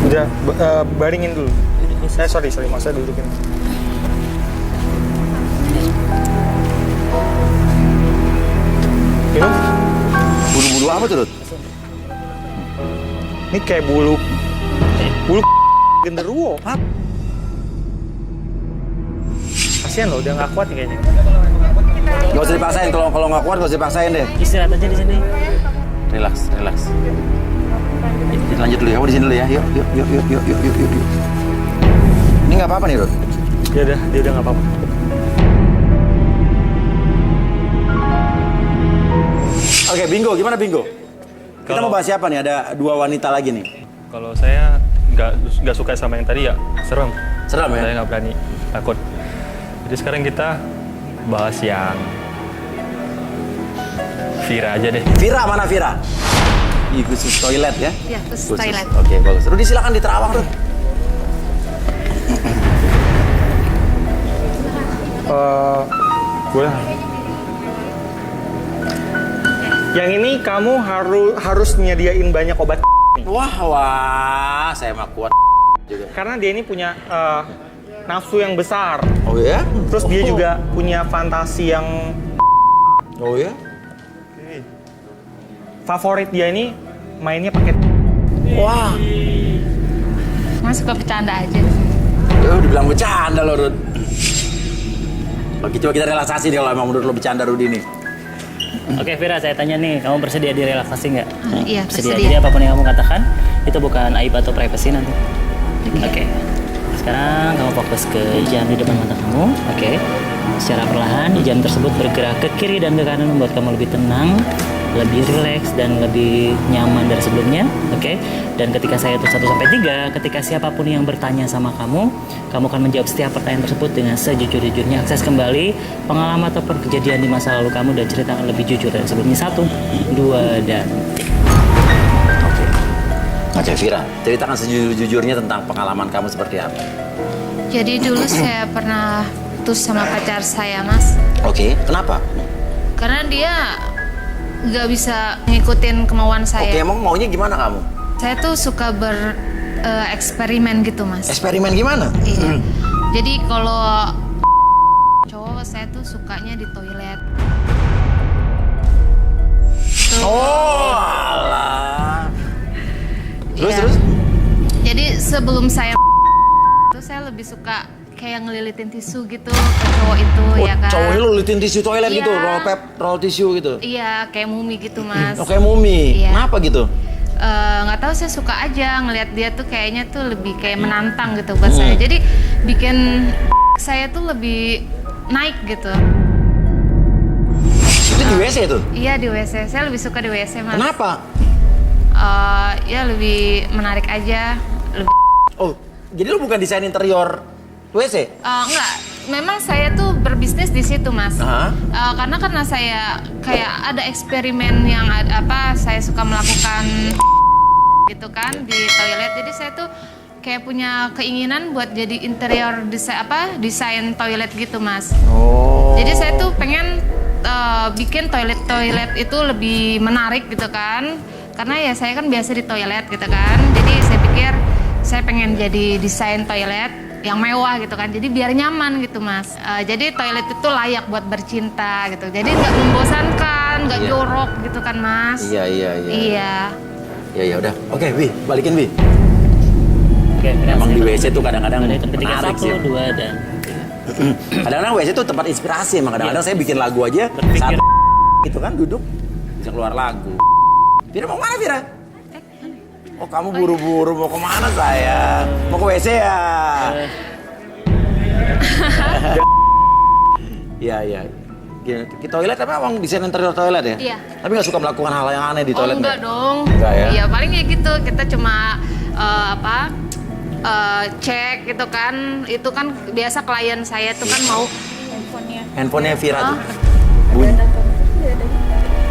Udah, baringin dulu. Sorry, maksudnya dudukin. Minum. Bulu-bulu apa tuh, Rut? Ini kayak bulu genderuwo. Kasian loh, udah nggak kuat nih kayaknya. Gak usah dipaksain, kalau nggak kuat gak usah dipaksain deh. Istirahat aja di sini. Relax. Lanjut dulu, kamu di sini dulu ya. Yuk. Ini nggak apa-apa nih, Rut? Dia udah nggak apa-apa. Oke, bingo. Gimana bingo? Kita mau bahas siapa nih? Ada 2 wanita lagi nih. Kalau saya nggak suka sama yang tadi ya, serem ya? Saya nggak berani, takut. Jadi sekarang kita bahas yang Vira aja deh. Vira, mana Vira? Khusus toilet ya? Iya, khusus toilet. Oke, bagus. Rudi silakan diterawang, Rud. Boleh. Yang ini kamu harus nyediain banyak obat. Wah, saya mah kuat juga. Karena dia ini punya nafsu yang besar. Oh ya? Terus dia juga punya fantasi yang... Oh ya? Favorit dia ini mainnya pakai... Wah. Mas suka bercanda aja. Dibilang bercanda loh, Rud. Oke, coba kita relaksasi deh kalau emang menurut lo bercanda, Rudi nih. Oke Vira, saya tanya nih, kamu bersedia direlaksasi nggak? Iya, bersedia. Jadi apapun yang kamu katakan, itu bukan aib atau privasi nanti. Oke. Sekarang kamu fokus ke jam di depan mata kamu. Oke. Secara perlahan, jam tersebut bergerak ke kiri dan ke kanan membuat kamu lebih tenang. lebih rileks dan lebih nyaman dari sebelumnya, oke? Dan ketika saya hitung 1 sampai 3, ketika siapapun yang bertanya sama kamu akan menjawab setiap pertanyaan tersebut dengan sejujur-jujurnya. Akses kembali pengalaman ataupun kejadian di masa lalu kamu dan ceritakan lebih jujur dari sebelumnya. 1, 2, dan 3. Oke, Vira, ceritakan sejujur-jujurnya tentang pengalaman kamu seperti apa. Jadi dulu saya pernah putus sama pacar saya, Mas. Oke, kenapa? Karena dia nggak bisa ngikutin kemauan saya. Oke, emang maunya gimana kamu? Saya tuh suka bereksperimen gitu, Mas. Eksperimen gimana? Iya. Jadi kalau cowok saya tuh sukanya di toilet. Oh, alah. Terus, Iya. terus? Jadi sebelum saya itu saya lebih suka kayak ngelilitin tisu gitu ke cowok itu, ya kan. Cowoknya lu litin tisu toilet Iya. gitu, roll tisu gitu. Iya, kayak mumi gitu, Mas. Oke, mumi. Iya. Kenapa gitu? Nggak tahu, saya suka aja ngelihat dia tuh kayaknya tuh lebih kayak menantang gitu buat saya. Jadi bikin saya tuh lebih naik gitu. Itu di WC tuh? Iya, di WC. Saya lebih suka di WC, Mas. Kenapa? Ya lebih menarik aja. Oh, jadi lu bukan desain interior WC? Enggak, memang saya tuh berbisnis di situ, Mas. Hah? Karena saya kayak ada eksperimen yang saya suka melakukan gitu kan di toilet. Jadi saya tuh kayak punya keinginan buat jadi interior desain toilet gitu, Mas. Oh. Jadi saya tuh pengen bikin toilet itu lebih menarik gitu kan. Karena ya saya kan biasa di toilet gitu kan. Jadi saya pikir saya pengen jadi desain toilet yang mewah gitu kan. Jadi biar nyaman gitu, Mas. Jadi toilet itu layak buat bercinta gitu. Jadi nggak membosankan, nggak jorok gitu kan, Mas. Iya. Ya udah. Oke, Bi, balikin Bi. Oke, Emang di WC tuh kadang-kadang ketika menarik sih. 1, 2, dan Kadang-kadang WC tuh tempat inspirasi, emang kadang-kadang saya bikin lagu aja saat gitu kan duduk bisa keluar lagu. Vira mau mana, Vira? Oh, kamu buru-buru mau kemana sayang? Mau ke WC ya? Iya. Di toilet apa emang desain interior toilet ya? Iya. Tapi nggak suka melakukan hal yang aneh di toilet? Oh, enggak dong. Enggak ya? Iya, paling kayak gitu. Kita cuma cek gitu kan. Itu kan biasa klien saya tuh kan mau Handphonenya Vira tuh. Bunyi.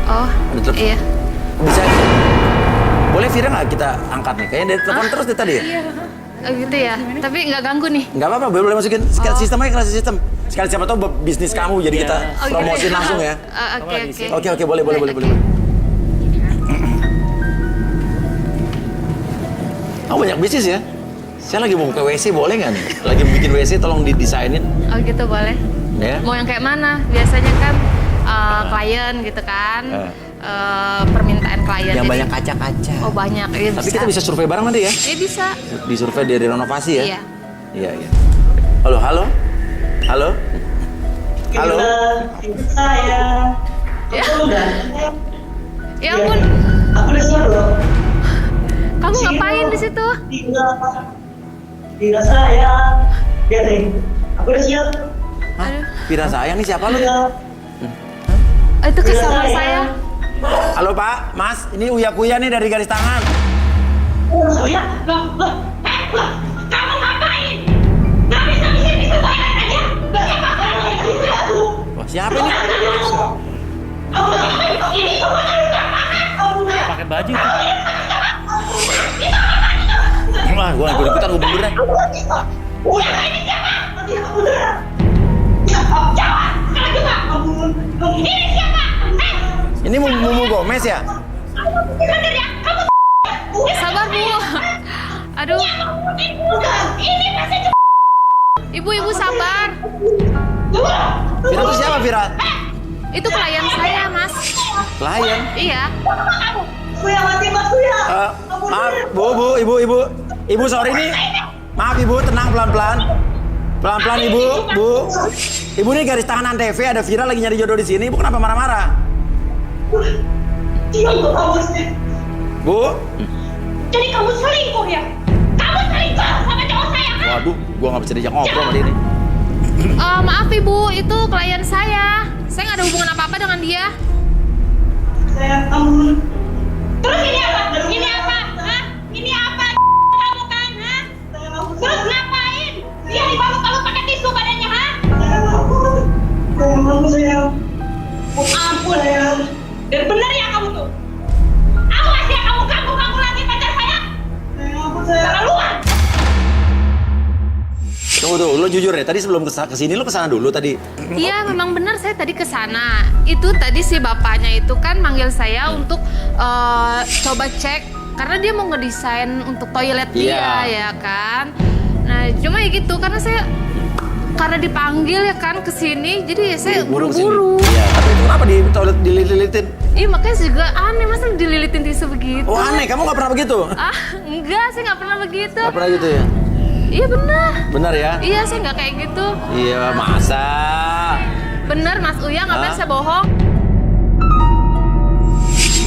Oh, Ada telepon. iya. Bisa. Boleh Vira nggak kita angkat nih? Kayaknya dari telepon terus dari tadi ya? Iya. Oh, gitu ya. Tapi nggak ganggu nih. Nggak apa-apa, boleh masukin sistem aja, kelas sistem. Sekali siapa tahu bisnis kamu, jadi kita Oh, promosiin gitu ya? langsung ya. Oke, boleh. Kamu banyak bisnis ya? Saya lagi mau ke WC, boleh nggak nih? Lagi bikin WC, tolong didesainin. Oh, gitu boleh. Ya? Mau yang kayak mana? Biasanya kan klien gitu kan. Permintaan klien. Yang Jadi- banyak kaca-kaca. Oh, banyak. Iya, Tapi kita bisa survei bareng nanti ya? Iya, bisa. Disurvei dari renovasi ya? Iya. Iya. Halo? Saya. Ya. Kamu udah? Ya ampun. Aku udah siap loh. Kamu ngapain di situ? Tidak sayang. Ya deh. Aku udah siap. Vira sayang nih siapa lu? Itu customer saya. Halo Pak, Mas, ini Uya-Kuya nih dari garis tangan. Uya? Loh. Kamu ngapain? Gak bisa di situ toilet aja. Gak siapa kamu di situ. Wah, siapa ini? Kamu ngapain kok ini? pakai baju tuh. Wah, gue lagi ikutan, gue mundur deh. Uya, ini siapa? Jawab. Sekarang juga. Ini siapa? Ini Mumu Gomez ya? Sabar, Bu. Aduh. Ini pasti Ibu sabar. Vira itu siapa, Vira? Itu klien saya, Mas. Klien? Iya. Kuya mati, Mas Kuya. Maaf, Bu, Ibu sorry nih. Maaf Ibu, tenang pelan-pelan. Pelan-pelan Ibu, Bu. Ibu nih garis tangan Antv, ada Vira lagi nyari jodoh di sini. Ibu kenapa marah-marah? Diam kamu sih. Bu? Jadi kamu selingkuh ya? Kamu selingkuh sama cowok saya kan? Waduh, gua nggak bisa diajak ngobrol sama dia nih. Maaf Ibu, itu klien saya. Saya nggak ada hubungan apa-apa dengan dia. Sayang kamu. Terus ini apa? Ini apa? Hah? Ini apa? Kamu kan? Hah? Terus ngapain? Dia dibawa kalau pakai tisu badannya, hah? Sayang kamu, sayang. Oh ampun. Dan benar ya kamu tuh. Awas ya kamu ganggu lagi pacar saya. Sayang aku, sayang. Keluar. Tunggu tuh, lo jujur ya. Tadi sebelum kesini lo kesana dulu tadi. Iya, memang benar saya tadi ke sana. Itu tadi si bapaknya itu kan manggil saya untuk coba cek karena dia mau ngedesain untuk toilet dia ya kan. Nah, cuma ya gitu karena karena dipanggil ya kan ke sini, jadi ya saya buru-buru. Iya, tapi kenapa di toilet dililitin? Iya, makanya juga aneh masa dililitin tisu begitu. Oh, aneh. Kamu nggak pernah begitu? Ah, enggak, saya nggak pernah begitu. Nggak pernah gitu ya? Iya benar. Benar ya? Iya, saya nggak kayak gitu. Iya, masa? Bener Mas Uya, ngapain saya bohong?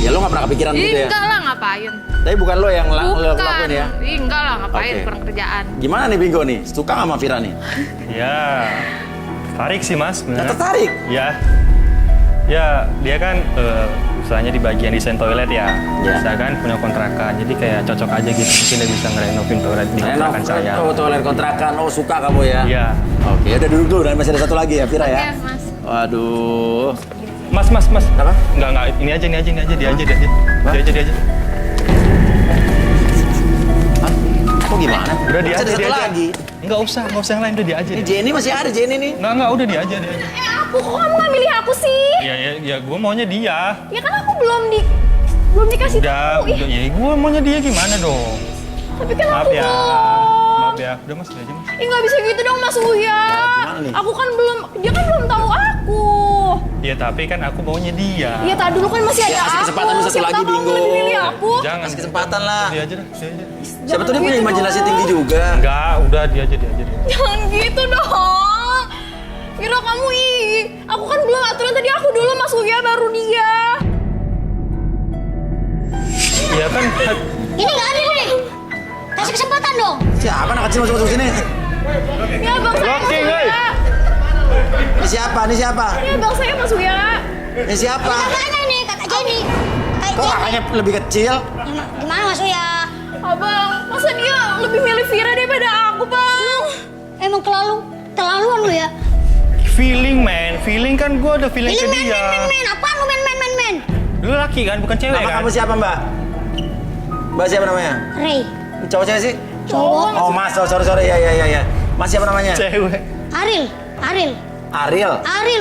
Ya lo nggak pernah kepikiran gitu ya? Enggak lah, ngapain? Tapi bukan lo yang lo Bukan. lakuin ya? Enggak lah, ngapain Oke. kurang kerjaan. Gimana nih Bingo nih? Suka nggak sama Vira nih? Ya, tertarik sih mas. Nggak tertarik? Ya, ya dia kan usahanya di bagian desain toilet ya. Saya kan punya kontrakan, jadi kayak cocok aja gitu. Mungkin dia bisa ngerenovin toilet di kontrakan saya. Oh, toilet kontrakan. Oh, suka kamu ya? Iya. Oke, udah duduk dulu. Dan masih ada satu lagi ya, Vira ya? Oke, Mas. Waduh. Mas. Apa? Enggak. Ini aja, dia aja. Kok gimana? Udah dia Masih ada aja, satu lagi. Enggak usah yang lain, udah dia aja. Ini Jenny masih ada, Jenny nih. Enggak, udah dia aja. Aku kok kamu nggak milih aku sih? Ya, gue maunya dia. Ya kan aku belum dikasih tahu. Udah, ya gue maunya dia gimana dong? Tapi kan Maaf aku ya. belum. Maaf ya. Udah mas, udah aja mas. Ih nggak bisa gitu dong Mas Uya. gimana nih? Aku kan dia kan belum tahu aku. Ya tapi kan aku maunya dia. Iya tadi dulu kan masih ada Ya, kasih aku. kesempatan lu satu Siapa lagi, tahu kamu Bingo. lebih milih aku. Jangan. Kasih kesempatan lah. Dia aja dah, dia aja. Siapa tuh dia punya gitu imajinasi dong. tinggi juga. Enggak, udah dia aja. Jangan gitu dong. Kira kamu aku kan belum aturan tadi aku dulu Mas Uya baru dia. Iya kan. Ini nggak adil nih. Kasih kesempatan dong. Siapa anak kecil masuk sini? Ya bang saya Mas Blocking, Uya. Ini siapa? Ini siapa? Ya bang saya Mas Uya. Ini siapa? Kakaknya nih, kakak Jenny. Kok kakaknya lebih kecil? Gimana Mas Uya? Abang, masa dia lebih milih Vira daripada aku, Bang? Emang terlaluan lu ya? Feeling kan gue ada feeling ke dia. Apaan lu men? Lu laki kan, bukan cewek Nama kan? kamu siapa, Mbak? Mbak siapa namanya? Ray. Cowok cewek sih? Cowok. Oh, Mas. Oh, sorry. Ya. Mas siapa namanya? Cewek. Ariel. Ariel.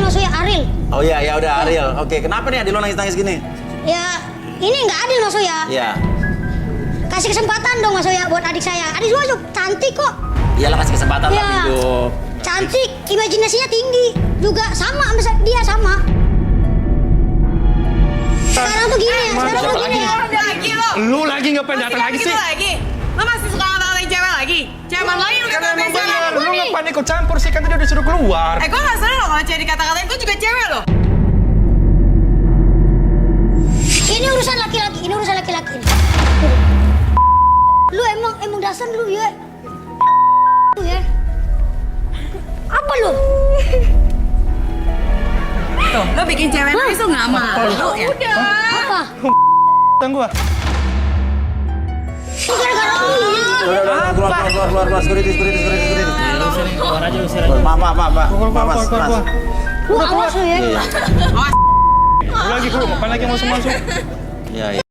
Mas Uya, Ariel. Oh iya, ya udah Ariel. Oke, kenapa nih Adil lo nangis-nangis gini? Ya, ini nggak adil Mas Uya. Iya. Kasih kesempatan dong Mas Uya buat adik saya. Adik saya cantik kok. Iyalah kasih kesempatan lah, Ya. Bingo. Cantik, imajinasinya tinggi. Juga sama, dia sama. Sekarang tuh gini ya, Lagi lo. Lu lagi ngapain datang lagi sih? Lagi. Lo masih suka ngata-ngatain cewek lagi? Cewek mana lagi lu Kan kata-ngatain emang cewek? bener, lu ngapain ikut campur sih? Kan tadi udah suruh keluar. Gue gak seneng loh kalau cewek dikata-katain, gue juga cewek loh. Ini urusan laki-laki. Lu emang dasar lu ya. Lu ya. Apa lu? Tuh, lo bikin cewek nangis tuh gak malu ya? Udah. Apa? Tang gua. Ini gara-gara lu. Udah, keluar. Security. Keluar aja, usir aja. Mas. Lu awas lu ya. Iya. Lu lagi bro, ngapain lagi masuk? Iya.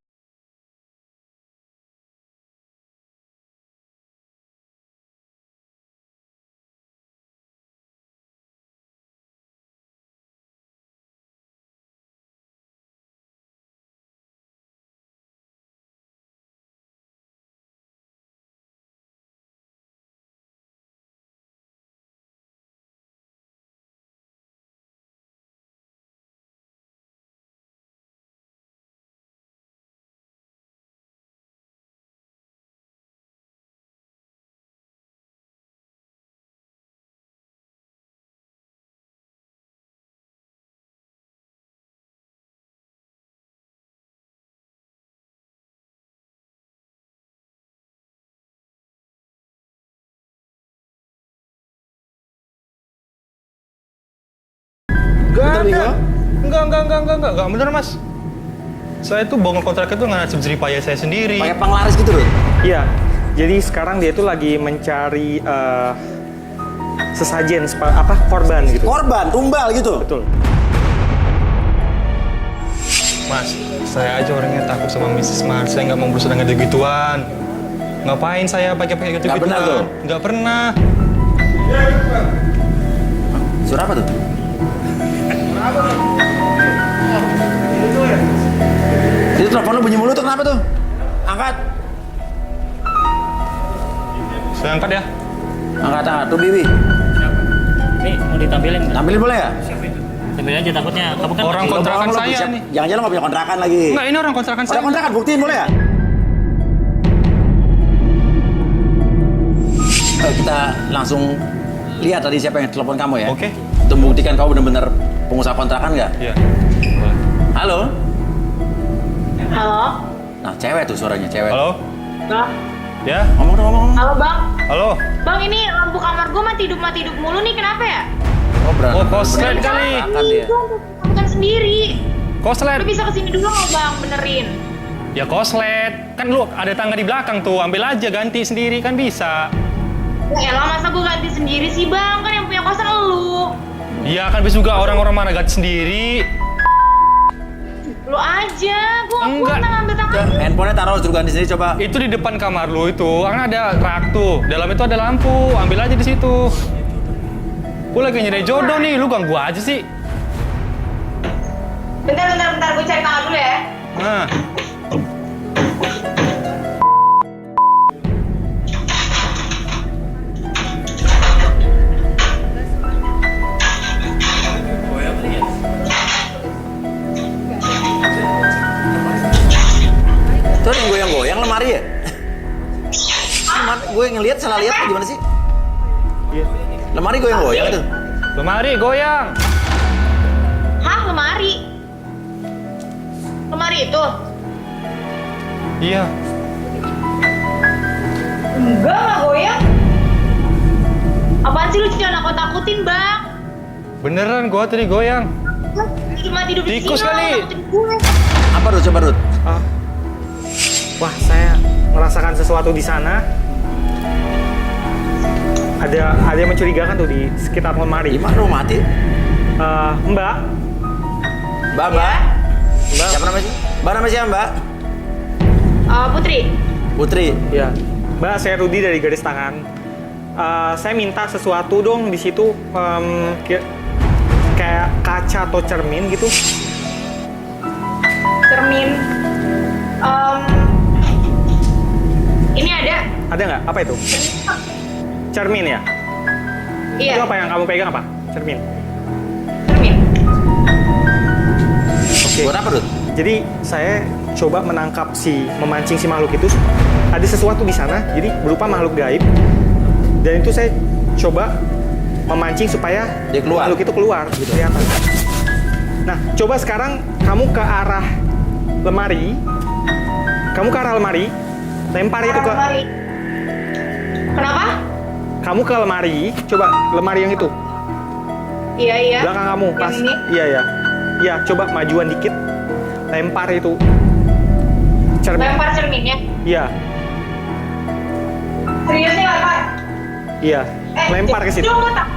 Enggak, bener mas. Saya tuh bangun kontrak itu nggak nasib jeripaya saya sendiri. Pakai penglaris gitu, Rut? Iya. Jadi sekarang dia tuh lagi mencari sesajen, korban gitu. Korban, tumbal gitu? Betul. Mas, saya aja orangnya takut sama Mrs. Mars. Saya nggak mau berusaha dengan gituan. Ngapain saya pakai gitu-gituan? Nggak pernah tuh? Nggak pernah. Suara apa tuh? Itu telepon lu bunyi mulu tuh, kenapa tuh? Angkat. Saya angkat ya. Angkat. Tuh Bibi. Nih, mau ditampilin nggak? Tampilin boleh ya? Tampilin aja, takutnya kamu kan Orang kontrakan saya nih. Jangan-jangan lo nggak punya kontrakan lagi. Enggak, ini orang kontrakan saya. Orang kontrakan, buktiin boleh ya? Kita langsung lihat tadi siapa yang telepon kamu ya. Oke. Untuk membuktikan kamu benar-benar pengusaha kontrakan nggak? Iya. Halo? Halo? Nah, cewek tuh suaranya, cewek. Halo? Bang? Ya? Ngomong. Halo Bang? Halo? Bang, ini lampu kamar gue mati hidup mulu nih, kenapa ya? Oh, Oh, koslet kali. dia. Bukan sendiri. Koslet. Lu bisa kesini dulu nggak Bang, benerin? Ya koslet. Kan lu ada tangga di belakang tuh. Ambil aja, ganti sendiri kan bisa. Ya elah, masa gue ganti sendiri sih Bang? Kan yang punya kosan elu. Iya kan bisa juga orang-orang mana ganti sendiri. Lu aja, gue nggak kuat Enggak. ngambil tangan. Handphonenya taruh suruh ganti sendiri coba. Itu di depan kamar lu itu. Kan ada rak tuh. Dalam itu ada lampu. Ambil aja di situ. Gue lagi nyari jodoh nih. Lu ganggu aja sih. Bentar, gue cari tangan dulu ya. Nah. Tuh yang goyang-goyang lemari ya? Gue ngelihat salah lihat gimana sih? Iya. Lemari goyang-goyang tuh. Lemari goyang. Hah, lemari? Lemari itu? Iya. Enggak goyang. Apaan sih lu jangan nakut-nakutin Bang? Beneran gua tadi goyang. Cuma tidur di sini Tikus lo, kali. nakutin gue. Apa Rut? Coba Rut. Wah, saya merasakan sesuatu di sana. Ada yang mencurigakan tuh di sekitar lemari. Gimana lu mati? Mbak. Mbak. Siapa namanya sih? Mbak namanya siapa Mbak? Putri. Putri. Ya. Mbak, saya Rudi dari Garis Tangan. Saya minta sesuatu dong di situ, kayak kaca atau cermin gitu. Cermin. Ini ada. Ada nggak? Apa itu? Cermin ya? Iya. Itu apa yang kamu pegang apa? Cermin. Cermin. Oke. Buat apa Rut? Jadi saya coba memancing si makhluk itu. Ada sesuatu di sana, jadi berupa makhluk gaib. Dan itu saya coba memancing supaya dia keluar. Makhluk itu keluar, gitu kelihatan. Nah, coba sekarang kamu ke arah lemari. Lempar itu ke. Lemari. Kenapa? Kamu ke lemari, coba lemari yang itu. Iya. Belakang kamu, Yang pas. ini? Iya. Iya, coba majuan dikit. Lempar itu. Cermin. Lempar cerminnya. Iya. Serius nih lempar? Iya. Lempar ke situ. Coba tak.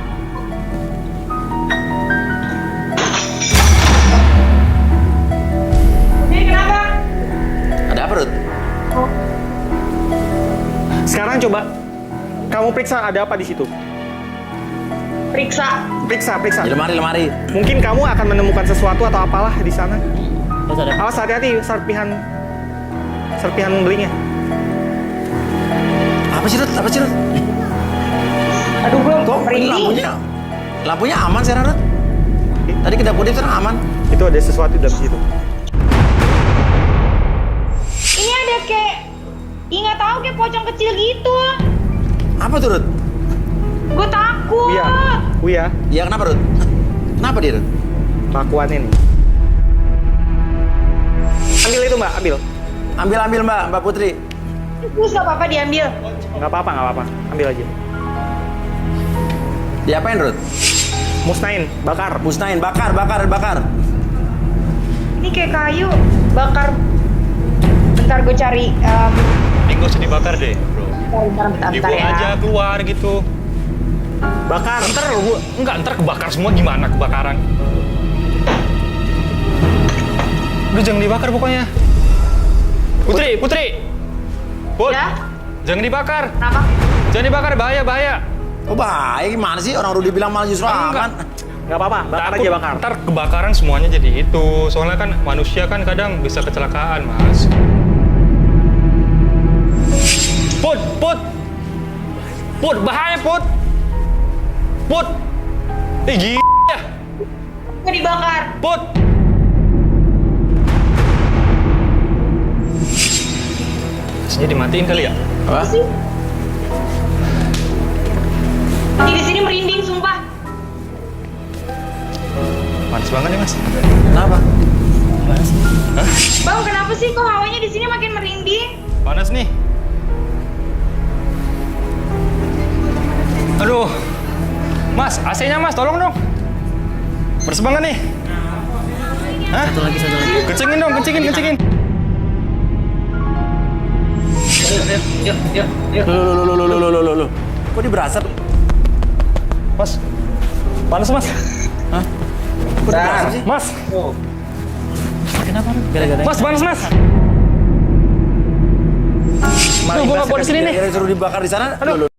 Jadi kenapa? Ada apa Rut? Sekarang coba kamu periksa ada apa di situ. Periksa. Periksa. Di lemari. Mungkin kamu akan menemukan sesuatu atau apalah di sana. ada. Awas hati-hati serpihan belingnya. Apa sih Rut? Aduh belum. Kok ini lampunya aman sih Rut? Tadi ke dapur itu aman. Itu ada sesuatu dalam situ. Ini ada kayak, nggak tahu kayak pocong kecil gitu. Apa tuh Rut? Gue takut. Uya. Iya kenapa Rut? Kenapa dia Rut? Kelakuannya nih. Ambil itu Mbak, ambil. Ambil Mbak Putri. Terus gak apa-apa diambil. Nggak apa-apa. Ambil aja. Diapain Rut? Musnahin, bakar. Bakar. Ini kayak kayu bakar. Bentar gue cari. Ini nggak usah dibakar deh, bro. Bentar Dibuang ya. aja keluar gitu. Bakar. Ntar kebakar semua gimana kebakaran? Udah jangan dibakar pokoknya. Putri. Put. Ya? Jangan dibakar. Kenapa? Jangan dibakar, bahaya. Oh bahaya gimana sih? Orang Rudi bilang malah justru aman. Nggak apa-apa, bakar aja bakar. Ntar kebakaran semuanya jadi itu. Soalnya kan manusia kan kadang bisa kecelakaan, Mas. Put, bahaya, Put. Gila. Nggak dibakar. Put. Aslinya dimatiin kali ya? Apa? Di sini merinding, sumpah. Panas banget nih, Mas. Kenapa? Hah? Bang, kenapa sih kok hawanya di sini makin merinding? Panas nih. Aduh. Mas, AC-nya Mas, tolong dong. Pedes banget nih. Hah? Satu lagi. Kencengin dong, kencengin. Yuk. Loh. Kok dia berasap? Mas. Panas, Mas. Hah? Kok dia berasap sih? Mas. Kenapa? Gara-gara. Mas, panas, Mas. Mari, Tuh, gua Mas, nggak kuat di sini nih. Suruh dibakar di sana. Aduh.